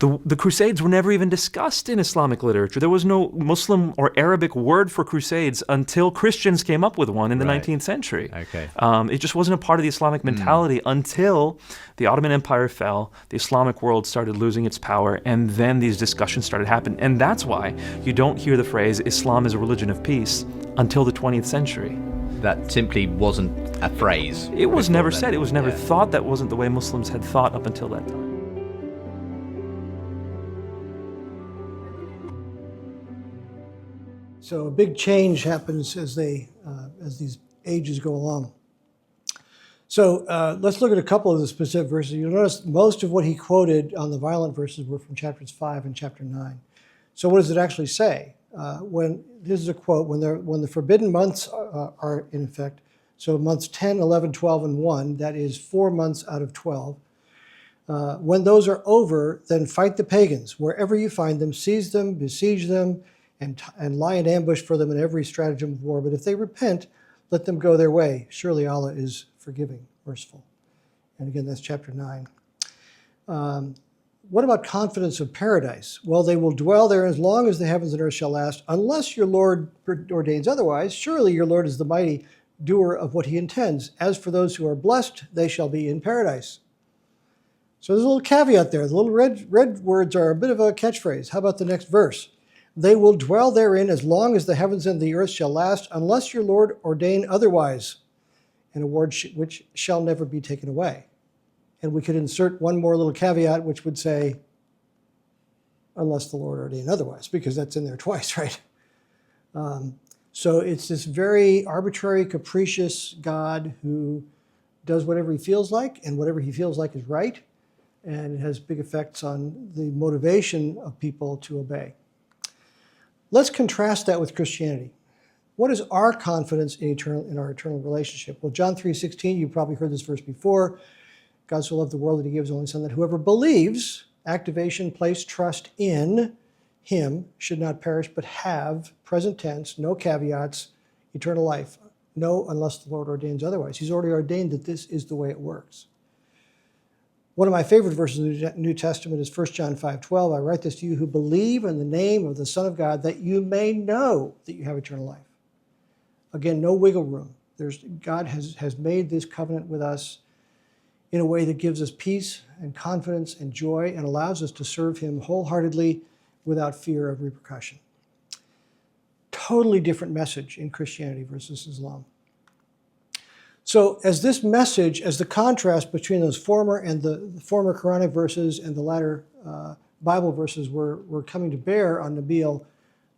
The Crusades were never even discussed in Islamic literature. There was no Muslim or Arabic word for Crusades until Christians came up with one in the 19th century. Okay. It just wasn't a part of the Islamic mentality until the Ottoman Empire fell, the Islamic world started losing its power, and then these discussions started happening. And that's why you don't hear the phrase, Islam is a religion of peace, until the 20th century. That simply wasn't a phrase. It was before never then. said. It was never Yeah. thought. That wasn't the way Muslims had thought up until that time. So a big change happens as these ages go along. So let's look at a couple of the specific verses. You'll notice most of what he quoted on the violent verses were from chapters 5 and chapter 9. So what does it actually say? This is a quote, when the forbidden months are in effect, so months 10, 11, 12, and 1, that is 4 months out of 12. When those are over, then fight the pagans. Wherever you find them, seize them, besiege them, and lie in ambush for them in every stratagem of war. But if they repent, let them go their way. Surely Allah is forgiving, merciful. And again, that's chapter 9. What about confidence of paradise? Well, they will dwell there as long as the heavens and earth shall last, unless your Lord ordains otherwise. Surely your Lord is the mighty doer of what he intends. As for those who are blessed, they shall be in paradise. So there's a little caveat there. The little red words are a bit of a catchphrase. How about the next verse? They will dwell therein as long as the heavens and the earth shall last, unless your Lord ordain otherwise, an award which shall never be taken away. And we could insert one more little caveat, which would say, unless the Lord ordain otherwise, because that's in there twice, right? So it's this very arbitrary, capricious God who does whatever he feels like, and whatever he feels like is right, and it has big effects on the motivation of people to obey. Let's contrast that with Christianity. What is our confidence in our eternal relationship? Well, John 3:16, you've probably heard this verse before. God so loved the world that he gave his only son, that whoever believes, activation, place trust in him, should not perish, but have, present tense, no caveats, eternal life. No, unless the Lord ordains otherwise. He's already ordained that this is the way it works. One of my favorite verses in the New Testament is 1 John 5:12. I write this to you who believe in the name of the Son of God, that you may know that you have eternal life. Again, no wiggle room. God has made this covenant with us in a way that gives us peace and confidence and joy and allows us to serve him wholeheartedly without fear of repercussion. Totally different message in Christianity versus Islam. So as this message, as the contrast between those former Quranic verses and the latter Bible verses were coming to bear on Nabil,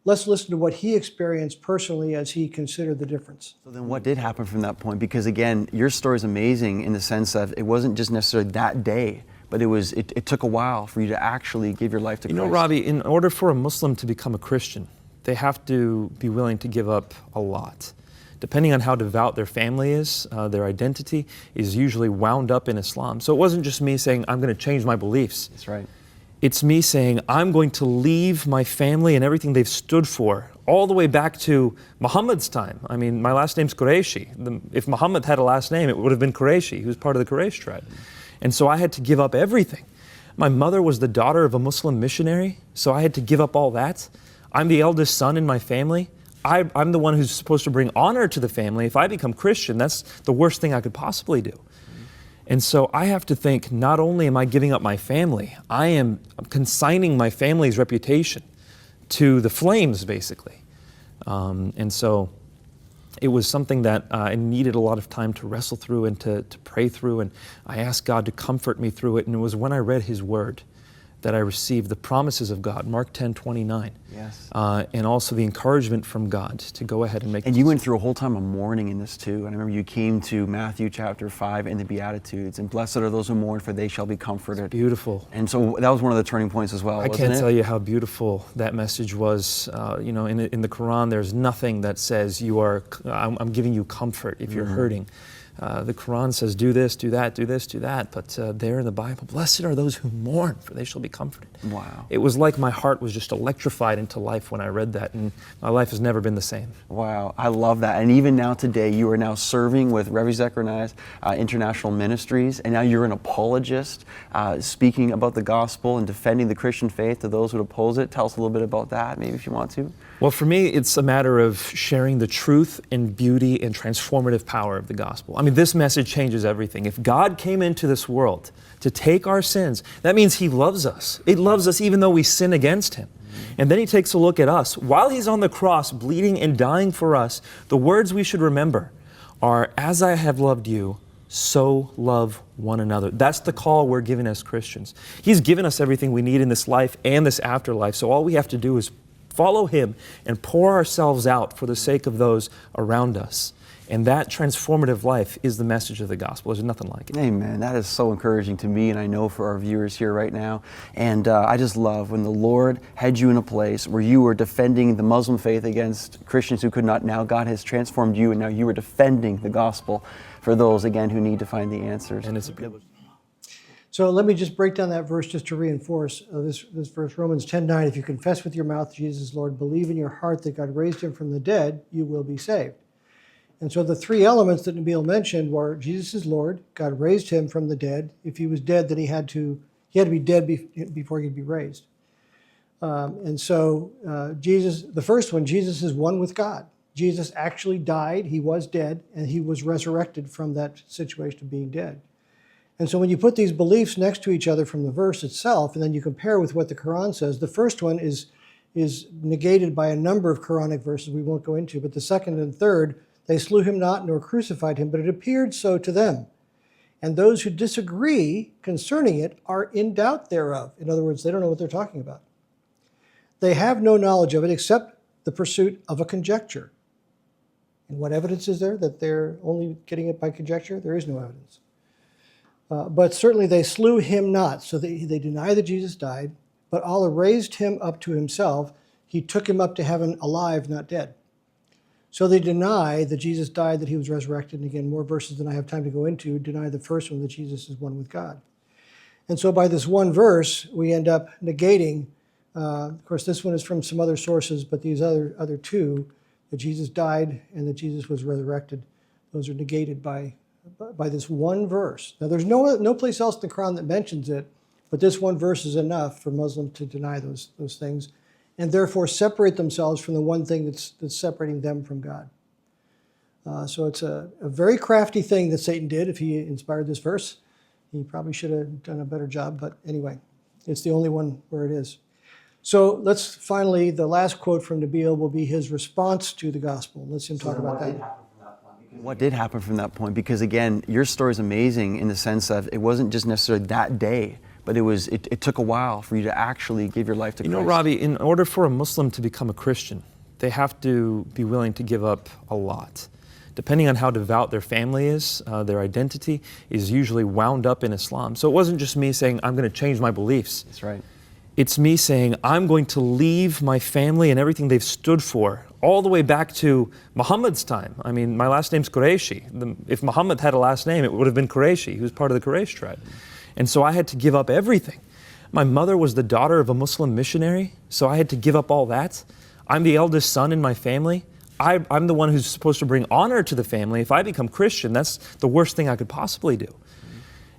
let's listen to what he experienced personally as he considered the difference. So then what did happen from that point? Because again, your story is amazing in the sense that it wasn't just necessarily that day, but it took a while for you to actually give your life to Christ. You know, Robbie, in order for a Muslim to become a Christian, they have to be willing to give up a lot. Depending on how devout their family is, their identity is usually wound up in Islam. So it wasn't just me saying, I'm going to change my beliefs. That's right. It's me saying, I'm going to leave my family and everything they've stood for, all the way back to Muhammad's time. I mean, my last name's Qurayshi. If Muhammad had a last name, it would have been Qurayshi. He was part of the Quraysh tribe. And so I had to give up everything. My mother was the daughter of a Muslim missionary, so I had to give up all that. I'm the eldest son in my family. I'm the one who's supposed to bring honor to the family. If I become Christian, that's the worst thing I could possibly do. And so I have to think, not only am I giving up my family, I am consigning my family's reputation to the flames, basically. And so it was something that I needed a lot of time to wrestle through and to pray through. And I asked God to comfort me through it. And it was when I read his word that I received the promises of God, Mark 10:29. Yes. And also the encouragement from God to go ahead and make. And you went through a whole time of mourning in this too. And I remember you came to Matthew chapter 5 and the Beatitudes, and blessed are those who mourn, for they shall be comforted. It's beautiful. And so that was one of the turning points as well, I can't tell you how beautiful that message was. You know, in the Quran, there's nothing that says I'm giving you comfort if you're hurting. The Quran says, do this, do that, do this, do that. But there in the Bible, blessed are those who mourn, for they shall be comforted. Wow. It was like my heart was just electrified into life when I read that, and my life has never been the same. Wow, I love that. And even now today, you are now serving with Revi Zechariah's International Ministries, and now you're an apologist, speaking about the gospel and defending the Christian faith to those who oppose it. Tell us a little bit about that, maybe if you want to. Well, for me, it's a matter of sharing the truth and beauty and transformative power of the gospel. I mean, this message changes everything. If God came into this world to take our sins, that means he loves us. He loves us even though we sin against him. And then he takes a look at us. While he's on the cross, bleeding and dying for us, the words we should remember are, as I have loved you, so love one another. That's the call we're given as Christians. He's given us everything we need in this life and this afterlife. So all we have to do is follow him and pour ourselves out for the sake of those around us. And that transformative life is the message of the gospel. There's nothing like it. Amen. That is so encouraging to me, and I know for our viewers here right now. And I just love when the Lord had you in a place where you were defending the Muslim faith against Christians who could not. Now God has transformed you, and now you are defending the gospel for those, again, who need to find the answers. And it's a privilege. So let me just break down that verse just to reinforce this verse, Romans 10:9. If you confess with your mouth Jesus is Lord, believe in your heart that God raised him from the dead, you will be saved. And so the three elements that Nabil mentioned were Jesus is Lord, God raised him from the dead. If he was dead, then he had to be dead before he could be raised. And so Jesus, the first one, Jesus is one with God. Jesus actually died, he was dead, and he was resurrected from that situation of being dead. And so when you put these beliefs next to each other from the verse itself, and then you compare with what the Quran says, the first one is negated by a number of Quranic verses we won't go into, but the second and third, they slew him not nor crucified him, but it appeared so to them. And those who disagree concerning it are in doubt thereof. In other words, they don't know what they're talking about. They have no knowledge of it except the pursuit of a conjecture. And what evidence is there that they're only getting it by conjecture? There is no evidence. But certainly they slew him not. So they deny that Jesus died, but Allah raised him up to himself. He took him up to heaven alive, not dead. So they deny that Jesus died, that he was resurrected. And again, more verses than I have time to go into deny the first one, that Jesus is one with God. And so by this one verse, we end up negating, of course, this one is from some other sources, but these other two, that Jesus died and that Jesus was resurrected, those are negated by this one verse. Now, there's no place else in the Quran that mentions it, but this one verse is enough for Muslims to deny those things, and therefore separate themselves from the one thing that's separating them from God. So it's a very crafty thing that Satan did if he inspired this verse. He probably should have done a better job, but anyway, it's the only one where it is. So let's finally, the last quote from Nabil will be his response to the gospel. Let's him talk about that. What did happen from that point? Because again, your story is amazing in the sense of it wasn't just necessarily that day, but it took a while for you to actually give your life to Christ. You know, Robbie, in order for a Muslim to become a Christian, they have to be willing to give up a lot. Depending on how devout their family is, their identity is usually wound up in Islam. So it wasn't just me saying, I'm going to change my beliefs. That's right. It's me saying, I'm going to leave my family and everything they've stood for, all the way back to Muhammad's time. I mean, my last name's Qurayshi. If Muhammad had a last name, it would have been Qurayshi. He was part of the Quraysh tribe. And so I had to give up everything. My mother was the daughter of a Muslim missionary, so I had to give up all that. I'm the eldest son in my family. I'm the one who's supposed to bring honor to the family. If I become Christian, that's the worst thing I could possibly do.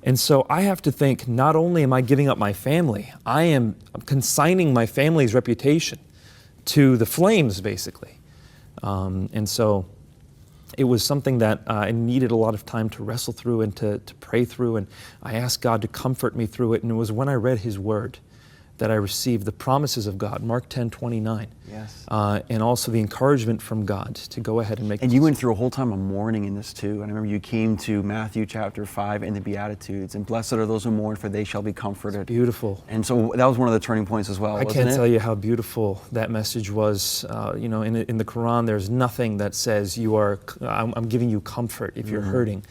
And so I have to think, not only am I giving up my family, I'm consigning my family's reputation to the flames, basically. And so it was something that I needed a lot of time to wrestle through and to pray through. And I asked God to comfort me through it. And it was when I read His Word that I received the promises of God, Mark 10:29. Yes. And also the encouragement from God to go ahead and make. And you went through a whole time of mourning in this too. And I remember you came to Matthew chapter 5 and the Beatitudes, and blessed are those who mourn, for they shall be comforted. Beautiful. And so that was one of the turning points as well, I wasn't can't it? tell you how beautiful that message was. You know, in the Quran, there's nothing that says I'm giving you comfort if you're hurting.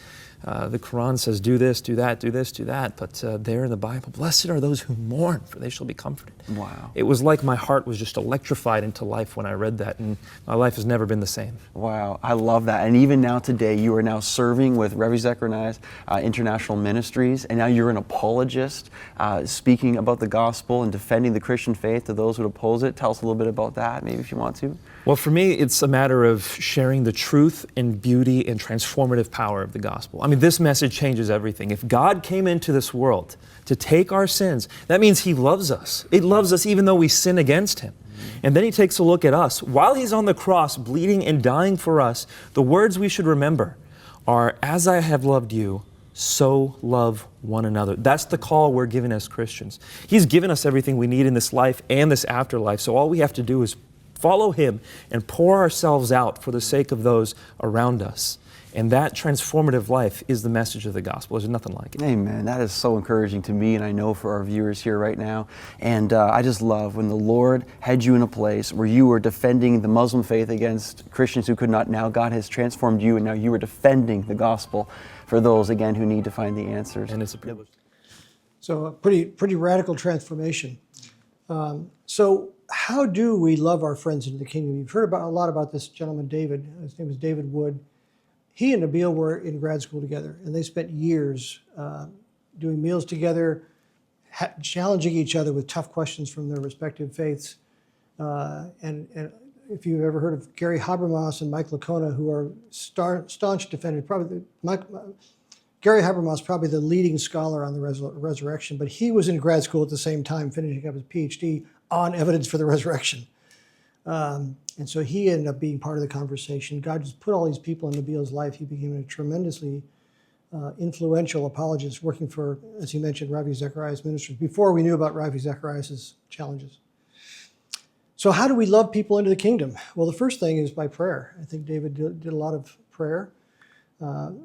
The Quran says, do this, do that, do this, do that. But there in the Bible, blessed are those who mourn, for they shall be comforted. Wow. It was like my heart was just electrified into life when I read that, and my life has never been the same. Wow, I love that. And even now today, you are now serving with Revi Zechariah International Ministries, and now you're an apologist, speaking about the gospel and defending the Christian faith to those who oppose it. Tell us a little bit about that, maybe if you want to. Well, for me, it's a matter of sharing the truth and beauty and transformative power of the gospel. I mean, this message changes everything. If God came into this world to take our sins, that means He loves us. It loves us even though we sin against Him. And then He takes a look at us. While He's on the cross, bleeding and dying for us, the words we should remember are, as I have loved you, so love one another. That's the call we're given as Christians. He's given us everything we need in this life and this afterlife, so all we have to do is follow Him and pour ourselves out for the sake of those around us. And that transformative life is the message of the gospel. There's nothing like it. Amen. That is so encouraging to me, and I know for our viewers here right now. And I just love when the Lord had you in a place where you were defending the Muslim faith against Christians who could not. Now God has transformed you, and now you are defending the gospel for those, again, who need to find the answers. And it's a privilege. So a pretty radical transformation. So how do we love our friends into the kingdom? You've heard a lot about this gentleman, David. His name was David Wood. He and Nabil were in grad school together, and they spent years doing meals together, challenging each other with tough questions from their respective faiths. And if you've ever heard of Gary Habermas and Mike Licona, who are staunch defenders, Gary Habermas probably the leading scholar on the resurrection, but he was in grad school at the same time finishing up his PhD on evidence for the resurrection. And so he ended up being part of the conversation. God just put all these people in Nabil's life. He became a tremendously influential apologist working for, as you mentioned, Ravi Zacharias Ministries, before we knew about Ravi Zacharias' challenges. So how do we love people into the kingdom? Well, the first thing is by prayer. I think David did a lot of prayer.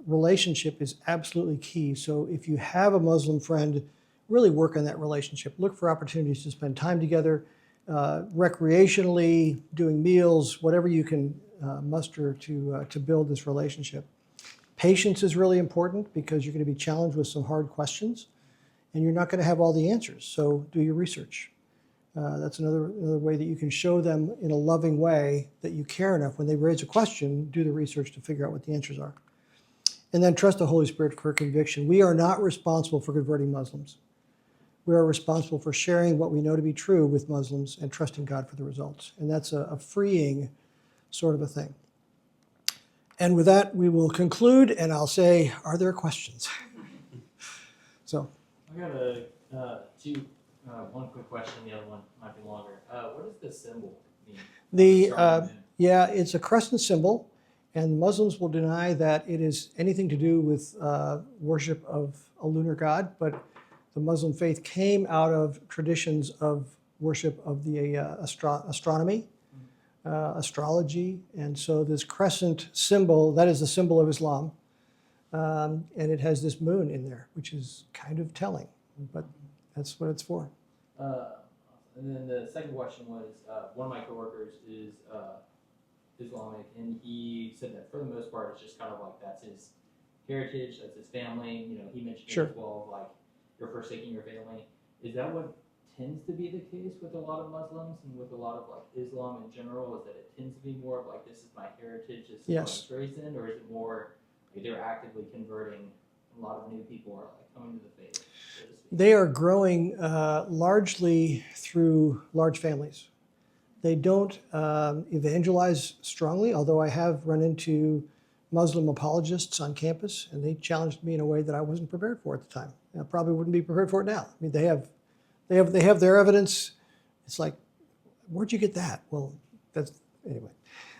Relationship is absolutely key. So if you have a Muslim friend, really work on that relationship. Look for opportunities to spend time together, recreationally, doing meals, whatever you can muster to build this relationship. Patience is really important because you're going to be challenged with some hard questions and you're not going to have all the answers. So do your research. That's another way that you can show them in a loving way that you care enough. When they raise a question, do the research to figure out what the answers are. And then trust the Holy Spirit for conviction. We are not responsible for converting Muslims. We are responsible for sharing what we know to be true with Muslims and trusting God for the results. And that's a freeing sort of a thing. And with that, we will conclude, and I'll say, are there questions? So. I got one quick question, the other one might be longer. What does the symbol mean? Yeah, it's a crescent symbol, and Muslims will deny that it is anything to do with worship of a lunar god, but the Muslim faith came out of traditions of worship of the astronomy, astrology, and so this crescent symbol, that is the symbol of Islam, and it has this moon in there, which is kind of telling, but that's what it's for. And then the second question was, one of my coworkers is Islamic, and he said that for the most part, it's just kind of like that's his heritage, that's his family. You know, he mentioned Sure. as well, like you're forsaking your family. Is that what tends to be the case with a lot of Muslims and with a lot of like Islam in general? Is that it tends to be more of like this is my heritage, this is what I was raised in, or is it more like they're actively converting? A lot of new people are like coming to the faith. So to speak. They are growing largely through large families. They don't evangelize strongly, although I have run into Muslim apologists on campus, and they challenged me in a way that I wasn't prepared for at the time. I probably wouldn't be prepared for it now. I mean, they have their evidence. It's like, where'd you get that? Well, that's anyway.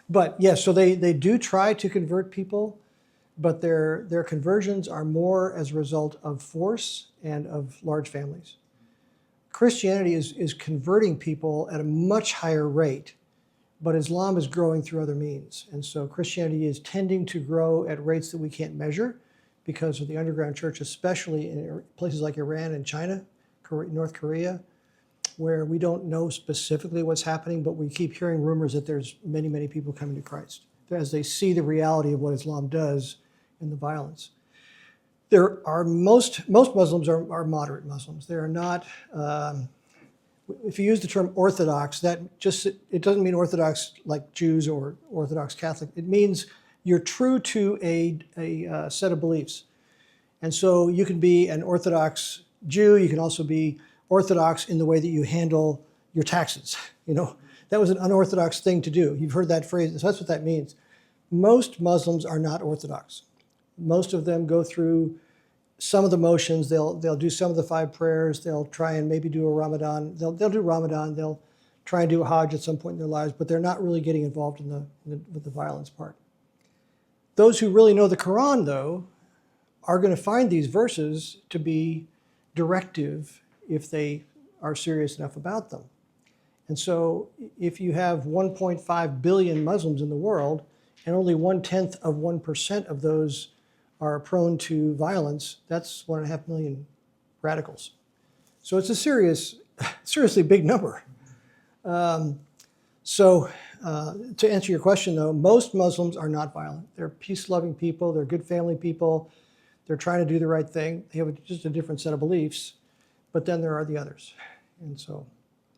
But yes, so they do try to convert people, but their conversions are more as a result of force and of large families. Christianity is converting people at a much higher rate, but Islam is growing through other means. And so Christianity is tending to grow at rates that we can't measure because of the underground church, especially in places like Iran and China, North Korea, where we don't know specifically what's happening, but we keep hearing rumors that there's many, many people coming to Christ as they see the reality of what Islam does and the violence. There are most Muslims are moderate Muslims. They are not, if you use the term Orthodox, it doesn't mean Orthodox like Jews or Orthodox Catholic. It means you're true to a set of beliefs. And so you can be an Orthodox Jew, you can also be Orthodox in the way that you handle your taxes. You know, that was an unorthodox thing to do. You've heard that phrase, so that's what that means. Most Muslims are not Orthodox. Most of them go through some of the motions. They'll do some of the 5 prayers. They'll try and maybe do a Ramadan. They'll do Ramadan. They'll try and do a Hajj at some point in their lives, but they're not really getting involved with the violence part. Those who really know the Quran, though, are going to find these verses to be directive if they are serious enough about them. And so if you have 1.5 billion Muslims in the world, and only 0.1% of those are prone to violence, that's 1.5 million radicals. So it's a seriously big number. To answer your question though, most Muslims are not violent. They're peace-loving people, they're good family people, they're trying to do the right thing. They have just a different set of beliefs, but then there are the others. And so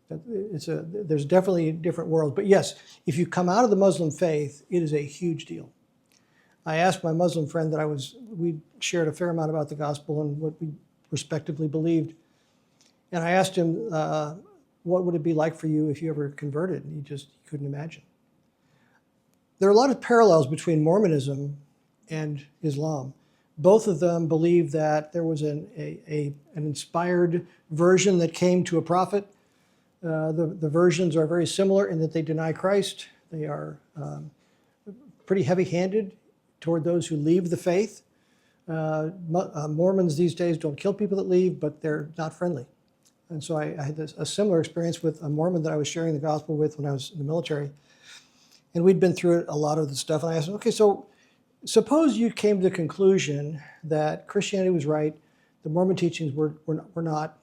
there's definitely different worlds. But yes, if you come out of the Muslim faith, it is a huge deal. I asked my Muslim friend that we shared a fair amount about the gospel and what we respectively believed. And I asked him, what would it be like for you if you ever converted? And he couldn't imagine. There are a lot of parallels between Mormonism and Islam. Both of them believe that there was an inspired version that came to a prophet. The versions are very similar in that they deny Christ. They are pretty heavy-handed toward those who leave the faith. Mormons these days don't kill people that leave, but they're not friendly. And so I had a similar experience with a Mormon that I was sharing the gospel with when I was in the military. And we'd been through a lot of the stuff. And I asked him, okay, so suppose you came to the conclusion that Christianity was right, the Mormon teachings were not.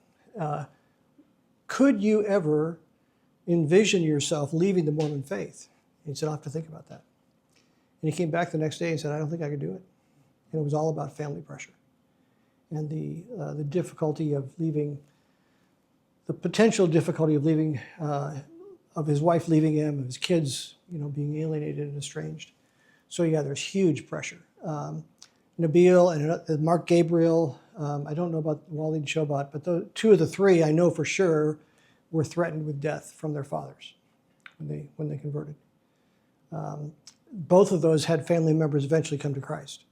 Could you ever envision yourself leaving the Mormon faith? And he said, I'll have to think about that. And he came back the next day and said, I don't think I could do it. And it was all about family pressure and the difficulty of leaving, the potential difficulty of leaving, of his wife leaving him, of his kids, being alienated and estranged. So yeah, there's huge pressure. Nabil and Mark Gabriel, I don't know about Waleed Shobat, but the two of the three I know for sure were threatened with death from their fathers when they converted. Both of those had family members eventually come to Christ.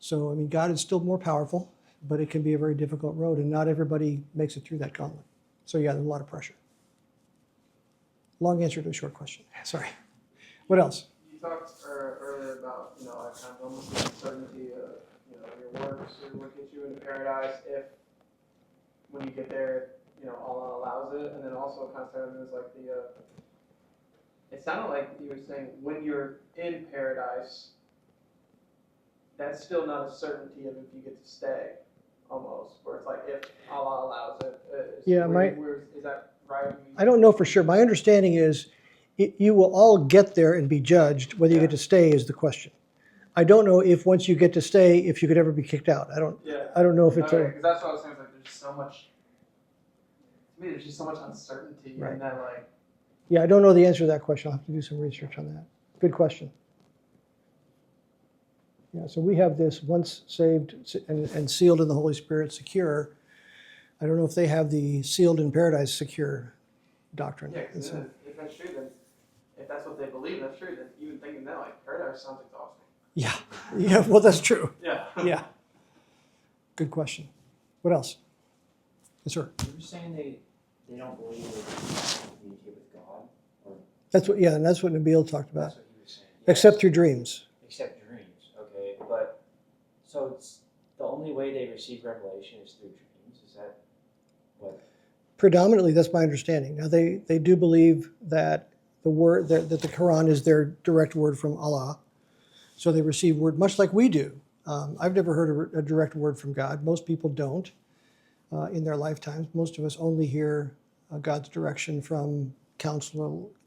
So, God is still more powerful, but it can be a very difficult road, and not everybody makes it through that gauntlet. So yeah, there's a lot of pressure. Long answer to a short question. Sorry. What else? You talked earlier about, kind of almost the uncertainty of, your works will get you into paradise if, when you get there, Allah allows it. And then also kind of started as like it sounded like you were saying when you're in paradise, that's still not a certainty of if you get to stay, almost, where it's like if Allah allows it. Yeah, is that right? I don't know for sure. My understanding is you will all get there and be judged. Whether you get to stay is the question. I don't know if once you get to stay, if you could ever be kicked out. I don't know if it's because that's what I was saying. Like, there's so much. To me, there's just so much uncertainty Right. in that. Like, Yeah, I don't know the answer to that question. I'll have to do some research on that. Good question. Yeah, so we have this once saved and sealed in the Holy Spirit secure. I don't know if they have the sealed in paradise secure doctrine. yeah, And because so- if that's true, then if that's what they believe, that's true. Then even thinking that, like, paradise sounds exhausting. yeah, well, that's true. Yeah. Yeah. Good question. What else? Yes, sir. You were saying they don't believe they can communicate with God, or And that's what Nabil talked about. that's what he was saying. Except Yes. through dreams. Except dreams, okay. But so it's the only way they receive revelation is through dreams. Is that what? Predominantly, that's my understanding. Now, they do believe that that the Quran is their direct word from Allah. So they receive word much like we do. I've never heard a direct word from God. Most people don't in their lifetimes. Most of us only hear God's direction from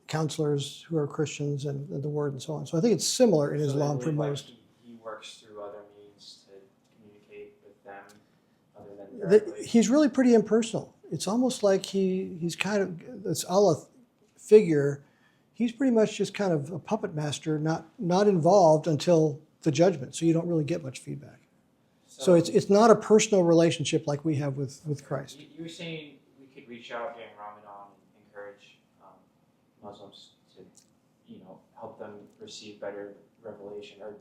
counselors who are Christians and the word and so on. So I think it's similar in So they Islam for believe, like, most. he works through other means to communicate with them, other than directly. He's really pretty impersonal. It's almost like he's kind of this Allah figure. He's pretty much just kind of a puppet master, not involved until the judgment. So you don't really get much feedback. So it's not a personal relationship like we have with Christ. You were saying we could reach out during Ramadan and encourage Muslims to, help them receive better revelation, or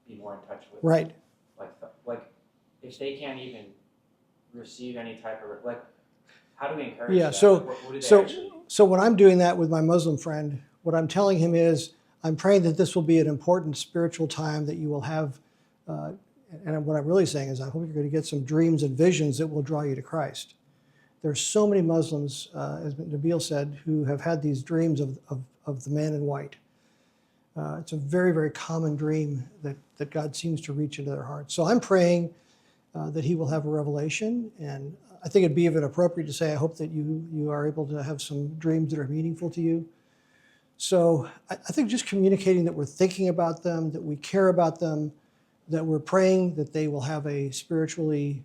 be more in touch with. Right. Like if they can't even receive any type of how do we encourage? Yeah. That? So What do they so actually? so when I'm doing that with my Muslim friend, what I'm telling him is I'm praying that this will be an important spiritual time that you will have. And what I'm really saying is I hope you're going to get some dreams and visions that will draw you to Christ. There's so many Muslims, as Nabil said, who have had these dreams of the man in white. It's a very, very common dream that God seems to reach into their hearts. So I'm praying that he will have a revelation, and I think it'd be even appropriate to say I hope that you are able to have some dreams that are meaningful to you. So I think just communicating that we're thinking about them, that we care about them, that we're praying that they will have a spiritually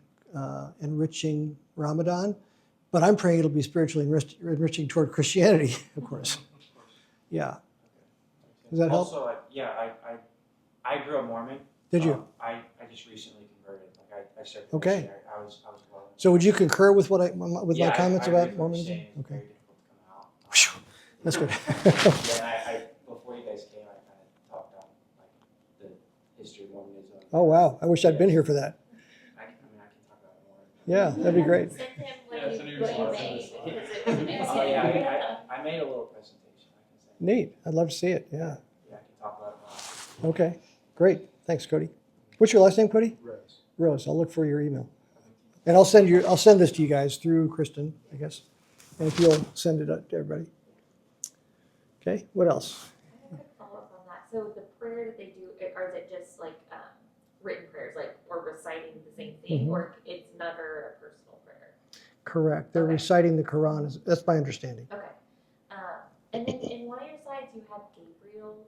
enriching Ramadan, but I'm praying it'll be spiritually enriching toward Christianity, of course. Yeah. Does that help? Also, I grew up Mormon. Did you? I just recently converted. I served. Okay. Missionary. I I was well. So would you concur with what with Yeah, my comments I agree about with what you're Mormonism? saying. It's Okay. very difficult to come out. Phew. That's good. Yeah, I before you guys came, I kind of talked on like the history of Mormonism. Oh, wow. I wish I'd been here for that. I can talk about it more. Yeah, that'd be great. Send him Yeah, what send you, your what you slides. made, because it was Oh amazing. yeah, I made a little presentation. I can send. Neat. I'd love to see it. Yeah. Yeah, I can talk about it more. Okay. Great. Thanks, Cody. What's your last name, Cody? Rose. Rose. I'll look for your email. And I'll send this to you guys through Kristen, I guess. And if you'll send it out to everybody. Okay. What else? I have a quick follow-up on that. So the prayer that they do, or is it just like written prayers, like or reciting the same thing, Mhm. or it's never a personal prayer? Correct. They're Okay. reciting the Quran. That's my understanding. Okay. And then in one of your slides, you had Gabriel.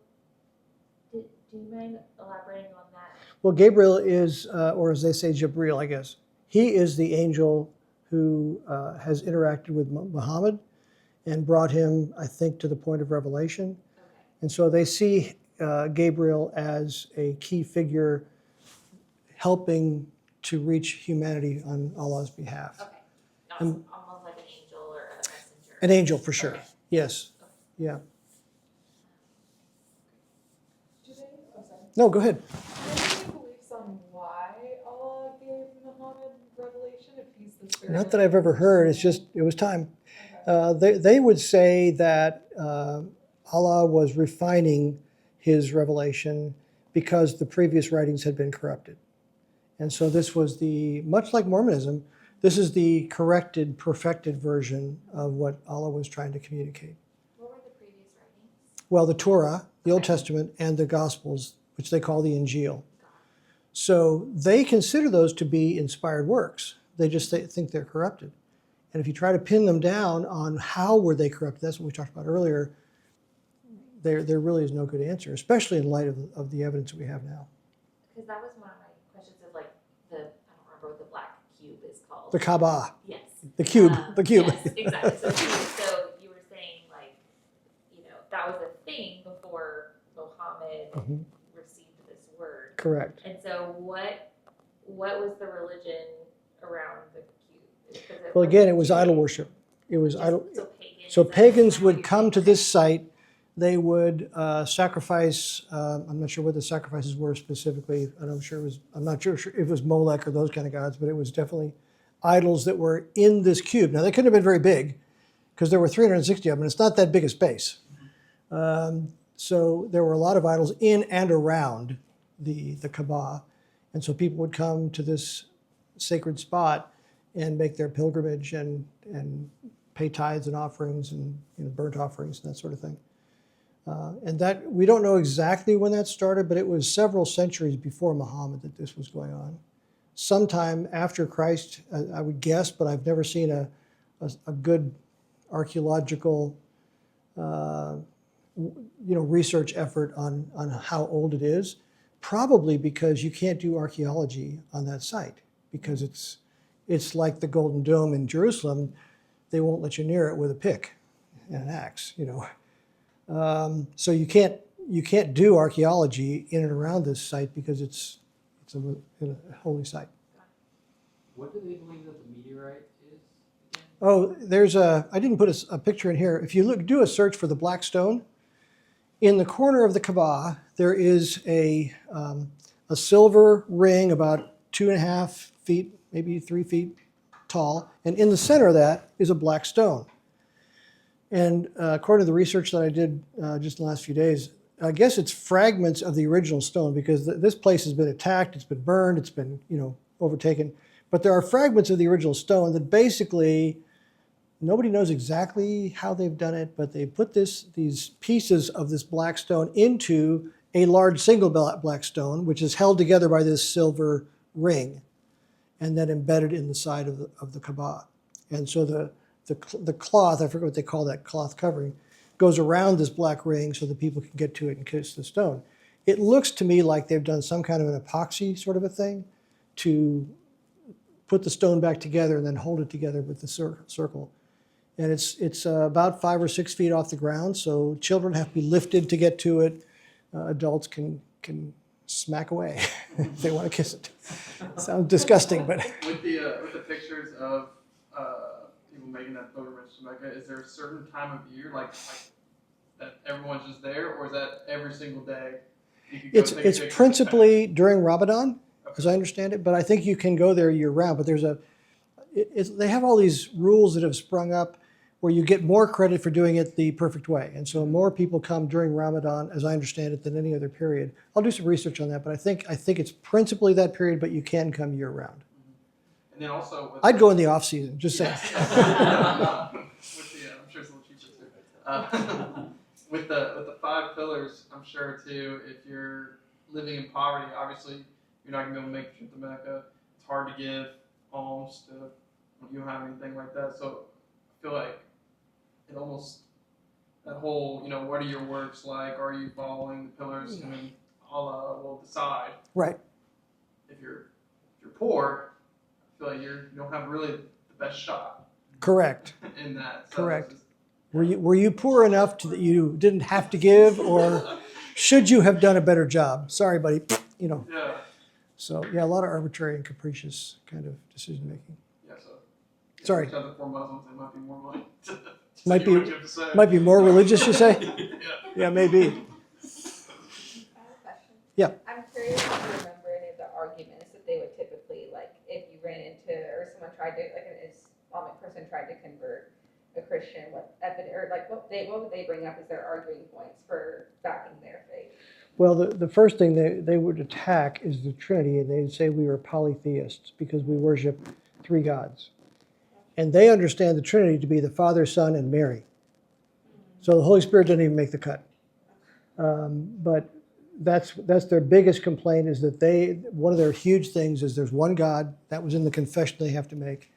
Do you mind elaborating on that? Well, Gabriel is, or as they say, Jabril, I guess. He is the angel who has interacted with Muhammad and brought him, I think, to the point of revelation. Okay. And so they see Gabriel as a key figure helping to reach humanity on Allah's behalf. Okay. And- Almost like an angel or a messenger. An angel for sure. Okay. Yes. Yeah. Do they, oh, sorry. No, go ahead. Do they have any beliefs on why Allah gave Muhammad revelation if he's the spirit? Not that I've ever heard. It's just, it was time. Okay. They would say that Allah was refining his revelation because the previous writings had been corrupted. And so this was much like Mormonism, this is the corrected, perfected version of what Allah was trying to communicate. What were the previous writings? Well, the Torah, the Old Testament, and the Gospels, which they call the Injil. So they consider those to be inspired works. They just think they're corrupted. And if you try to pin them down on how were they corrupted, that's what we talked about earlier, there really is no good answer, especially in light of the evidence that we have now. Because that was one of my questions of like I don't remember what the black cube is called. The Kaaba, Yes. the cube, the cube. Yes, exactly. So you were saying like, that was a thing before Muhammad Mhm. received this word. Correct. And so what was the religion around the cube? Well, again, it was idol worship. It was Just- idol. pagans. So and pagans that's would what come you're to saying. this site. They would sacrifice. I'm not sure what the sacrifices were specifically. I'm not sure if it was Molech or those kind of gods, but it was definitely idols that were in this cube. Now they couldn't have been very big because there were 360 of them. And it's not that big a space. So there were a lot of idols in and around the Kaaba, and so people would come to this sacred spot and make their pilgrimage and pay tithes and offerings and burnt offerings and that sort of thing. And that we don't know exactly when that started, but it was several centuries before Muhammad that this was going on. Sometime after Christ, I would guess, but I've never seen a good archaeological research effort on how old it is. Probably because you can't do archaeology on that site because it's like the Golden Dome in Jerusalem. They won't let you near it with a pick and an axe, So you can't do archaeology in and around this site because it's a holy site. What do they believe that the meteorite is again? Oh, I didn't put a picture in here. If you do a search for the Black Stone, in the corner of the Kaaba, there is a silver ring about 2.5 feet, maybe 3 feet tall, and in the center of that is a black stone. And according to the research that I did just in the last few days, I guess it's fragments of the original stone because this place has been attacked, it's been burned, it's been overtaken. But there are fragments of the original stone that basically nobody knows exactly how they've done it, but they put these pieces of this black stone into a large single black stone, which is held together by this silver ring, and then embedded in the side of the Kaaba. And so the cloth, I forget what they call that cloth covering, goes around this black ring so that people can get to it and kiss the stone. It looks to me like they've done some kind of an epoxy sort of a thing to put the stone back together and then hold it together with the circle. And it's about 5 or 6 feet off the ground, so children have to be lifted to get to it. Adults can smack away if they want to kiss it. Sounds disgusting, but With the of people making that pilgrimage to Mecca, is there a certain time of year, like that everyone's just there, or is that every single day? You could go It's take a picture? principally during Ramadan, as I understand it, but I think you can go there year round. But they have all these rules that have sprung up where you get more credit for doing it the perfect way. And so more people come during Ramadan, as I understand it, than any other period. I'll do some research on that, but I think it's principally that period, but you can come year round. And then also, I'd go in the off season, just saying. I'm sure it's a little cheaper too. With the 5 pillars, I'm sure too, if you're living in poverty, obviously you're not gonna be able to make the trip to Mecca. It's hard to give alms to when you don't have anything like that. So I feel like it almost, that whole, what are your works like? Are you following the pillars? And then Allah will decide. Right. If you're poor, I feel like you don't have really the best shot Correct. in that. So Correct. it's just- Were you poor enough that you didn't have to give, or should you have done a better job? Sorry, buddy. Yeah. So yeah, a lot of arbitrary and capricious kind of decision making. Yeah. So. Sorry. The other 4 Muslims, they might be more money. Might What you have to say. Might be more religious, you say? Yeah. Yeah, maybe. I have a question. Yeah. I'm curious if you remember any of the arguments that they would typically, like, if you ran into, or someone tried to, like an Islamic person tried to convert a Christian, what would they bring up as their arguing points for backing their faith? Well, the first thing they would attack is the Trinity, and they'd say we were polytheists because we worship 3 gods. And they understand the Trinity to be the Father, Son, and Mary. So the Holy Spirit doesn't even make the cut. But that's their biggest complaint, is that one of their huge things is there's one God. That was in the confession they have to make,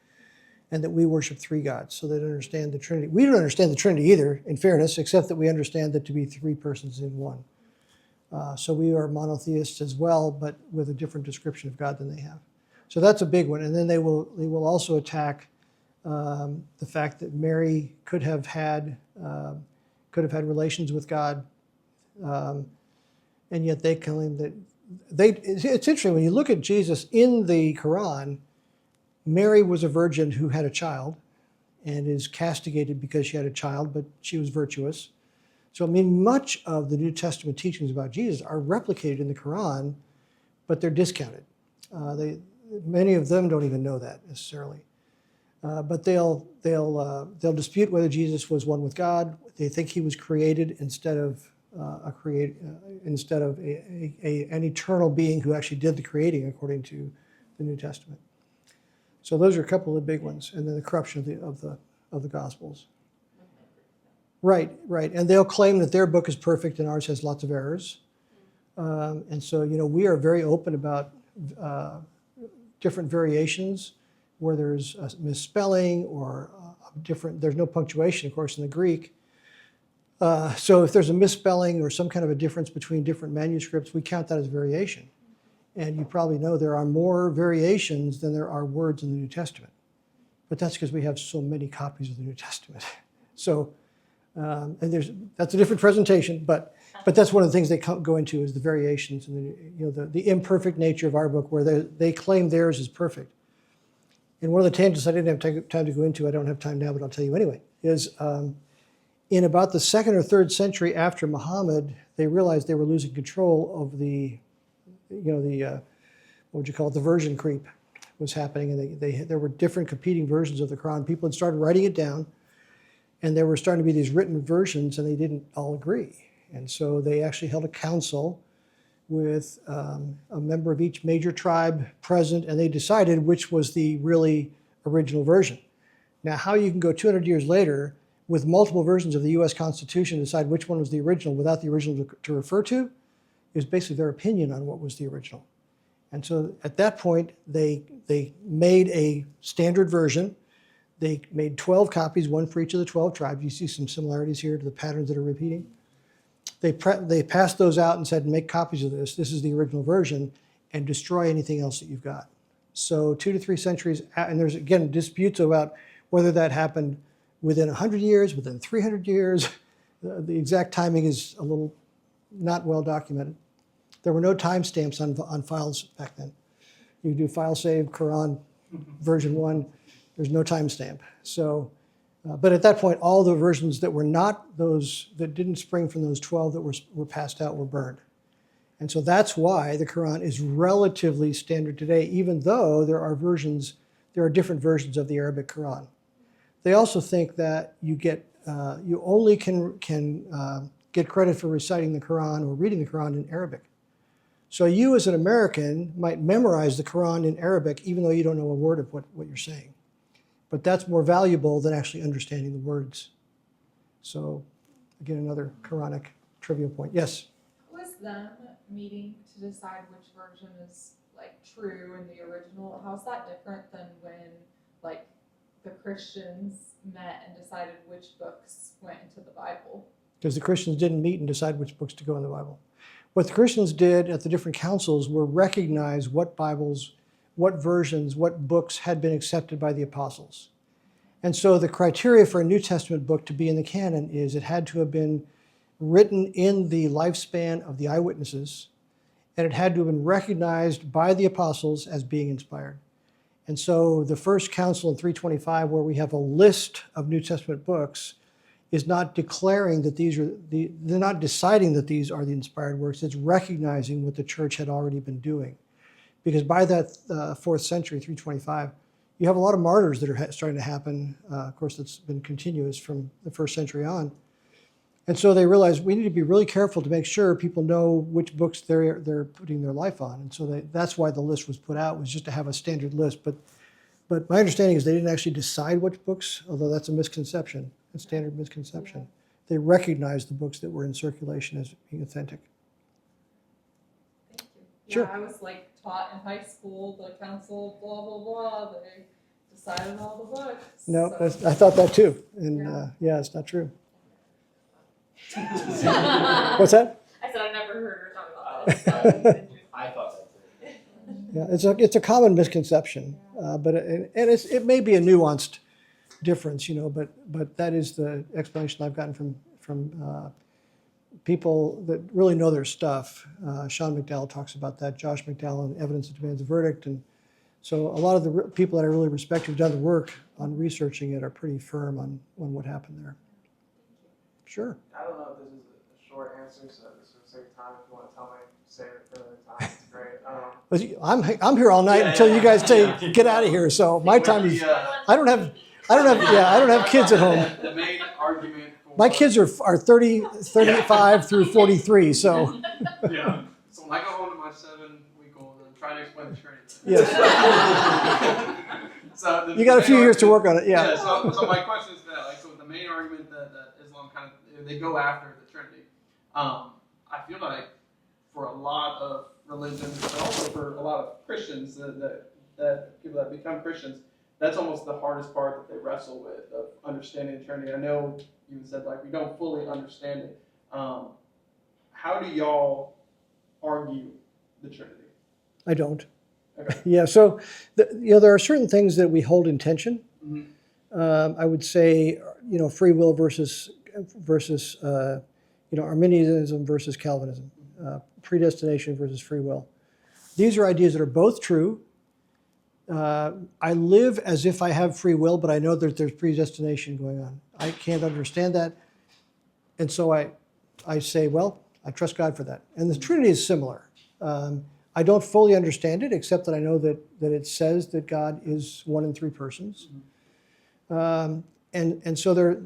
and that we worship 3 gods. So they don't understand the Trinity. We don't understand the Trinity either, in fairness, except that we understand that to be 3 persons in one. So we are monotheists as well, but with a different description of God than they have. So that's a big one. And then they will also attack the fact that Mary could have had relations with God, and yet they claim that it's interesting when you look at Jesus in the Quran. Mary was a virgin who had a child, and is castigated because she had a child, but she was virtuous. So I mean, much of the New Testament teachings about Jesus are replicated in the Quran, but they're discounted. Many of them don't even know that necessarily. But they'll dispute whether Jesus was one with God. They think he was created instead of an eternal being who actually did the creating, according to the New Testament. So those are a couple of the big ones, and then the corruption of the Gospels. Right, and they'll claim that their book is perfect and ours has lots of errors. And so we are very open about different variations where there's a misspelling or there's no punctuation, of course, in the Greek. So if there's a misspelling or some kind of a difference between different manuscripts, we count that as variation. And you probably know there are more variations than there are words in the New Testament. But that's because we have so many copies of the New Testament. So, and that's a different presentation, but that's one of the things they go into is the variations and the imperfect nature of our book, where they claim theirs is perfect. And one of the tangents I didn't have time to go into, I don't have time now, but I'll tell you anyway, is in about the 2nd or 3rd century after Muhammad, they realized they were losing control of the what would you call it, the version creep was happening, and there were different competing versions of the Quran. People had started writing it down, and there were starting to be these written versions, and they didn't all agree. And so they actually held a council with a member of each major tribe present, and they decided which was the really original version. Now, how you can go 200 years later with multiple versions of the U.S. Constitution and decide which one was the original without the original to refer to is basically their opinion on what was the original. And so at that point, they made a standard version. They made 12 copies, one for each of the 12 tribes. You see some similarities here to the patterns that are repeating. They passed those out and said, make copies of this. This is the original version, and destroy anything else that you've got. So 2 to 3 centuries, and there's, again, disputes about whether that happened within 100 years, within 300 years. The exact timing is a little not well documented. There were no timestamps on files back then. You do file save, Quran, version 1, There's no timestamp. So, but at that point, all the versions that were not those, that didn't spring from those 12 that were passed out were burned. And so that's why the Quran is relatively standard today, even though there are different versions of the Arabic Quran. They also think that you only can get credit for reciting the Quran or reading the Quran in Arabic. So you as an American might memorize the Quran in Arabic even though you don't know a word of what you're saying. But that's more valuable than actually understanding the words. So again, another Quranic trivia point. Yes? How is them meeting to decide which version is like true in the original? How's that different than when like the Christians met and decided which books went into the Bible? Because the Christians didn't meet and decide which books to go in the Bible. What the Christians did at the different councils were recognize what Bibles, what versions, what books had been accepted by the apostles. And so the criteria for a New Testament book to be in the canon is it had to have been written in the lifespan of the eyewitnesses, and it had to have been recognized by the apostles as being inspired. And so the first council in 325, where we have a list of New Testament books, is not declaring that they're not deciding that these are the inspired works. It's recognizing what the church had already been doing. Because by that 4th century, 325, you have a lot of martyrs that are starting to happen. Of course, that's been continuous from the 1st century on. And so they realized we need to be really careful to make sure people know which books they're putting their life on. And so that's why the list was put out, was just to have a standard list. But my understanding is they didn't actually decide which books, although that's a misconception, a standard misconception. They recognized the books that were in circulation as being authentic. Thank you. Sure. Yeah, I was like taught in high school, the council, blah, blah, blah, they decided all the books. No, so. I thought that too. And yeah, it's not true. What's that? I said I never heard her talk about this. So it's interesting. I thought that too. Yeah, it's a common misconception, but it may be a nuanced difference, but that is the explanation I've gotten from people that really know their stuff. Sean McDowell talks about that. Josh McDowell in Evidence That Demands a Verdict, and so a lot of the people that I really respect who've done the work on researching it are pretty firm on what happened there. Sure. I don't know if this is a short answer, so this will save time. If you want to tell me, save it for another time. It's great. I'm here all night until you guys get out of here. So my time is. I don't have kids at home. The main argument. My kids are 35 through 43. So. Yeah. So when I go home to my 7-week-old, I'm trying to explain the Trinity. Yes. So you got a few years to work on it. Yeah. So my question is that, so the main argument that Islam kind of they go after the Trinity. I feel like for a lot of religions, but also for a lot of Christians that people that become Christians, that's almost the hardest part that they wrestle with of understanding the Trinity. I know you said like we don't fully understand it. How do y'all argue the Trinity? I don't. Okay. Yeah. So there are certain things that we hold in tension. Mm-hmm. I would say free will versus Arminianism versus Calvinism, predestination versus free will. These are ideas that are both true. I live as if I have free will, but I know that there's predestination going on. I can't understand that. And so I say, well, I trust God for that. And the Trinity is similar. I don't fully understand it, except that I know that it says that God is one in three persons. And so there,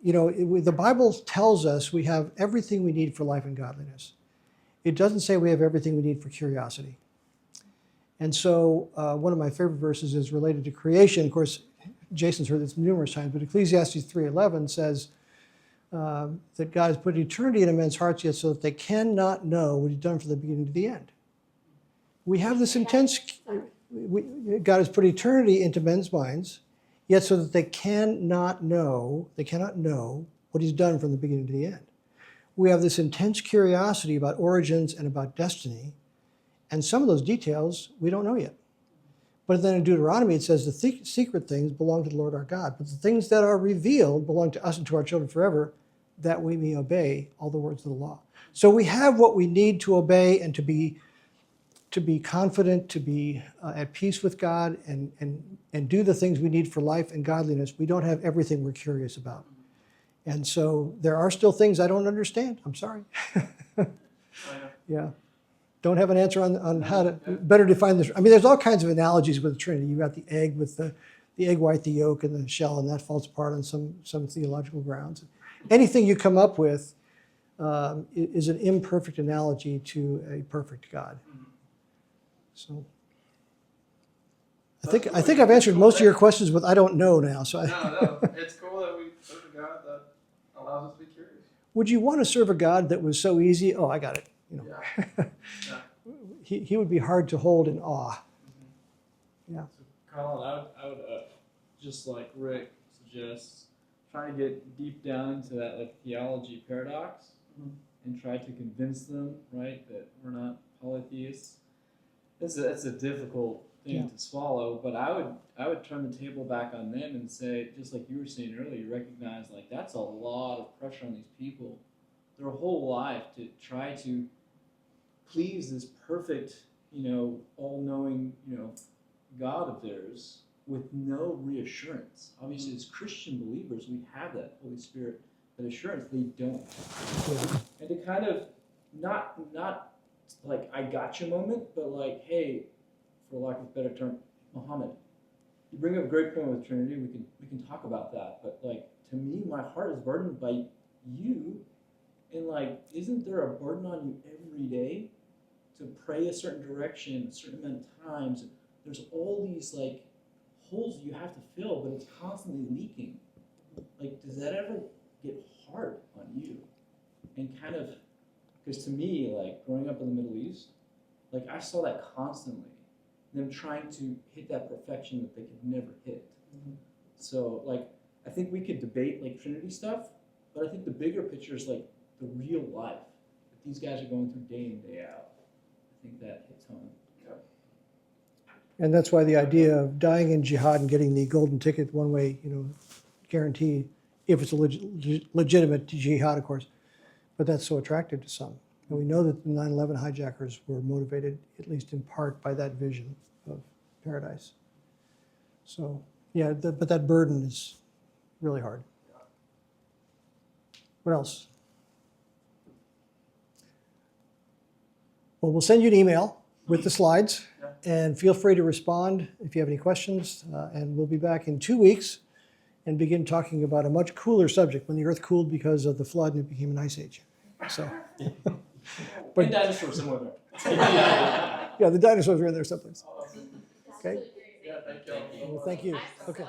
the Bible tells us we have everything we need for life and godliness. It doesn't say we have everything we need for curiosity. And so one of my favorite verses is related to creation. Of course, Jason's heard this numerous times, but Ecclesiastes 3:11 says that God has put eternity in men's hearts yet so that they cannot know what he's done from the beginning to the end. We have this intense, God has put eternity into men's minds, yet so that they cannot know what he's done from the beginning to the end. We have this intense curiosity about origins and about destiny, and some of those details we don't know yet. But then in Deuteronomy it says the secret things belong to the Lord our God, but the things that are revealed belong to us and to our children forever, that we may obey all the words of the law. So we have what we need to obey and to be to be confident, to be at peace with God, and do the things we need for life and godliness, we don't have everything we're curious about. And so there are still things I don't understand. I'm sorry. Yeah. Don't have an answer on how to better define this. I mean, there's all kinds of analogies with the Trinity. You've got the egg with the egg white, the yolk, and the shell, and that falls apart on some theological grounds. Anything you come up with is an imperfect analogy to a perfect God. So I think I've answered most of your questions with I don't know now. So No, it's cool that we serve a God that allows us to be curious. would you want to serve a God that was so easy? Oh, I got it. You know, Yeah. he would be hard to hold in awe. Yeah. Colin, I would just like Rick suggests, try to get deep down into that like theology paradox and try to convince them, right, that we're not polytheists. It's a difficult thing to swallow, but I would turn the table back on them and say, just like you were saying earlier, you recognize like that's a lot of pressure on these people, their whole life to try to please this perfect, all-knowing, God of theirs with no reassurance. Obviously, as Christian believers, we have that Holy Spirit, that assurance. They don't. And to kind of not like I gotcha moment, but like, hey, for lack of a better term, Muhammad, you bring up a great point with Trinity. We can talk about that. But like to me, my heart is burdened by you, and like, isn't there a burden on you every day to pray a certain direction, a certain amount of times? There's all these like holes you have to fill, but it's constantly leaking. Like, does that ever get hard on you? And kind of, because to me, like growing up in the Middle East, like I saw that constantly, them trying to hit that perfection that they could never hit. So like, I think we could debate like Trinity stuff, but I think the bigger picture is like the real life that these guys are going through day in, day out. I think that hits home. And that's why the idea of dying in jihad and getting the golden ticket, one way, guarantee, if it's a legitimate jihad, of course. But that's so attractive to some. And we know that the 9/11 hijackers were motivated, at least in part, by that vision of paradise. So, yeah, but that burden is really hard. What else? Well, we'll send you an email with the slides, and feel free to respond if you have any questions. And we'll be back in 2 weeks and begin talking about a much cooler subject, when the Earth cooled because of the flood and it became an ice age. So, And dinosaurs somewhere there. yeah, the dinosaurs are in there someplace. Okay. Yeah, thank you. Well, thank you. Okay.